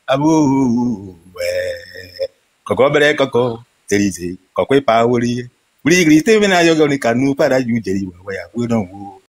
abou, ouais. Coco bere coco, Télésé, coco paoli. Oui, grité mena yoga ni kanu para yu jeri wa ya wo don wo.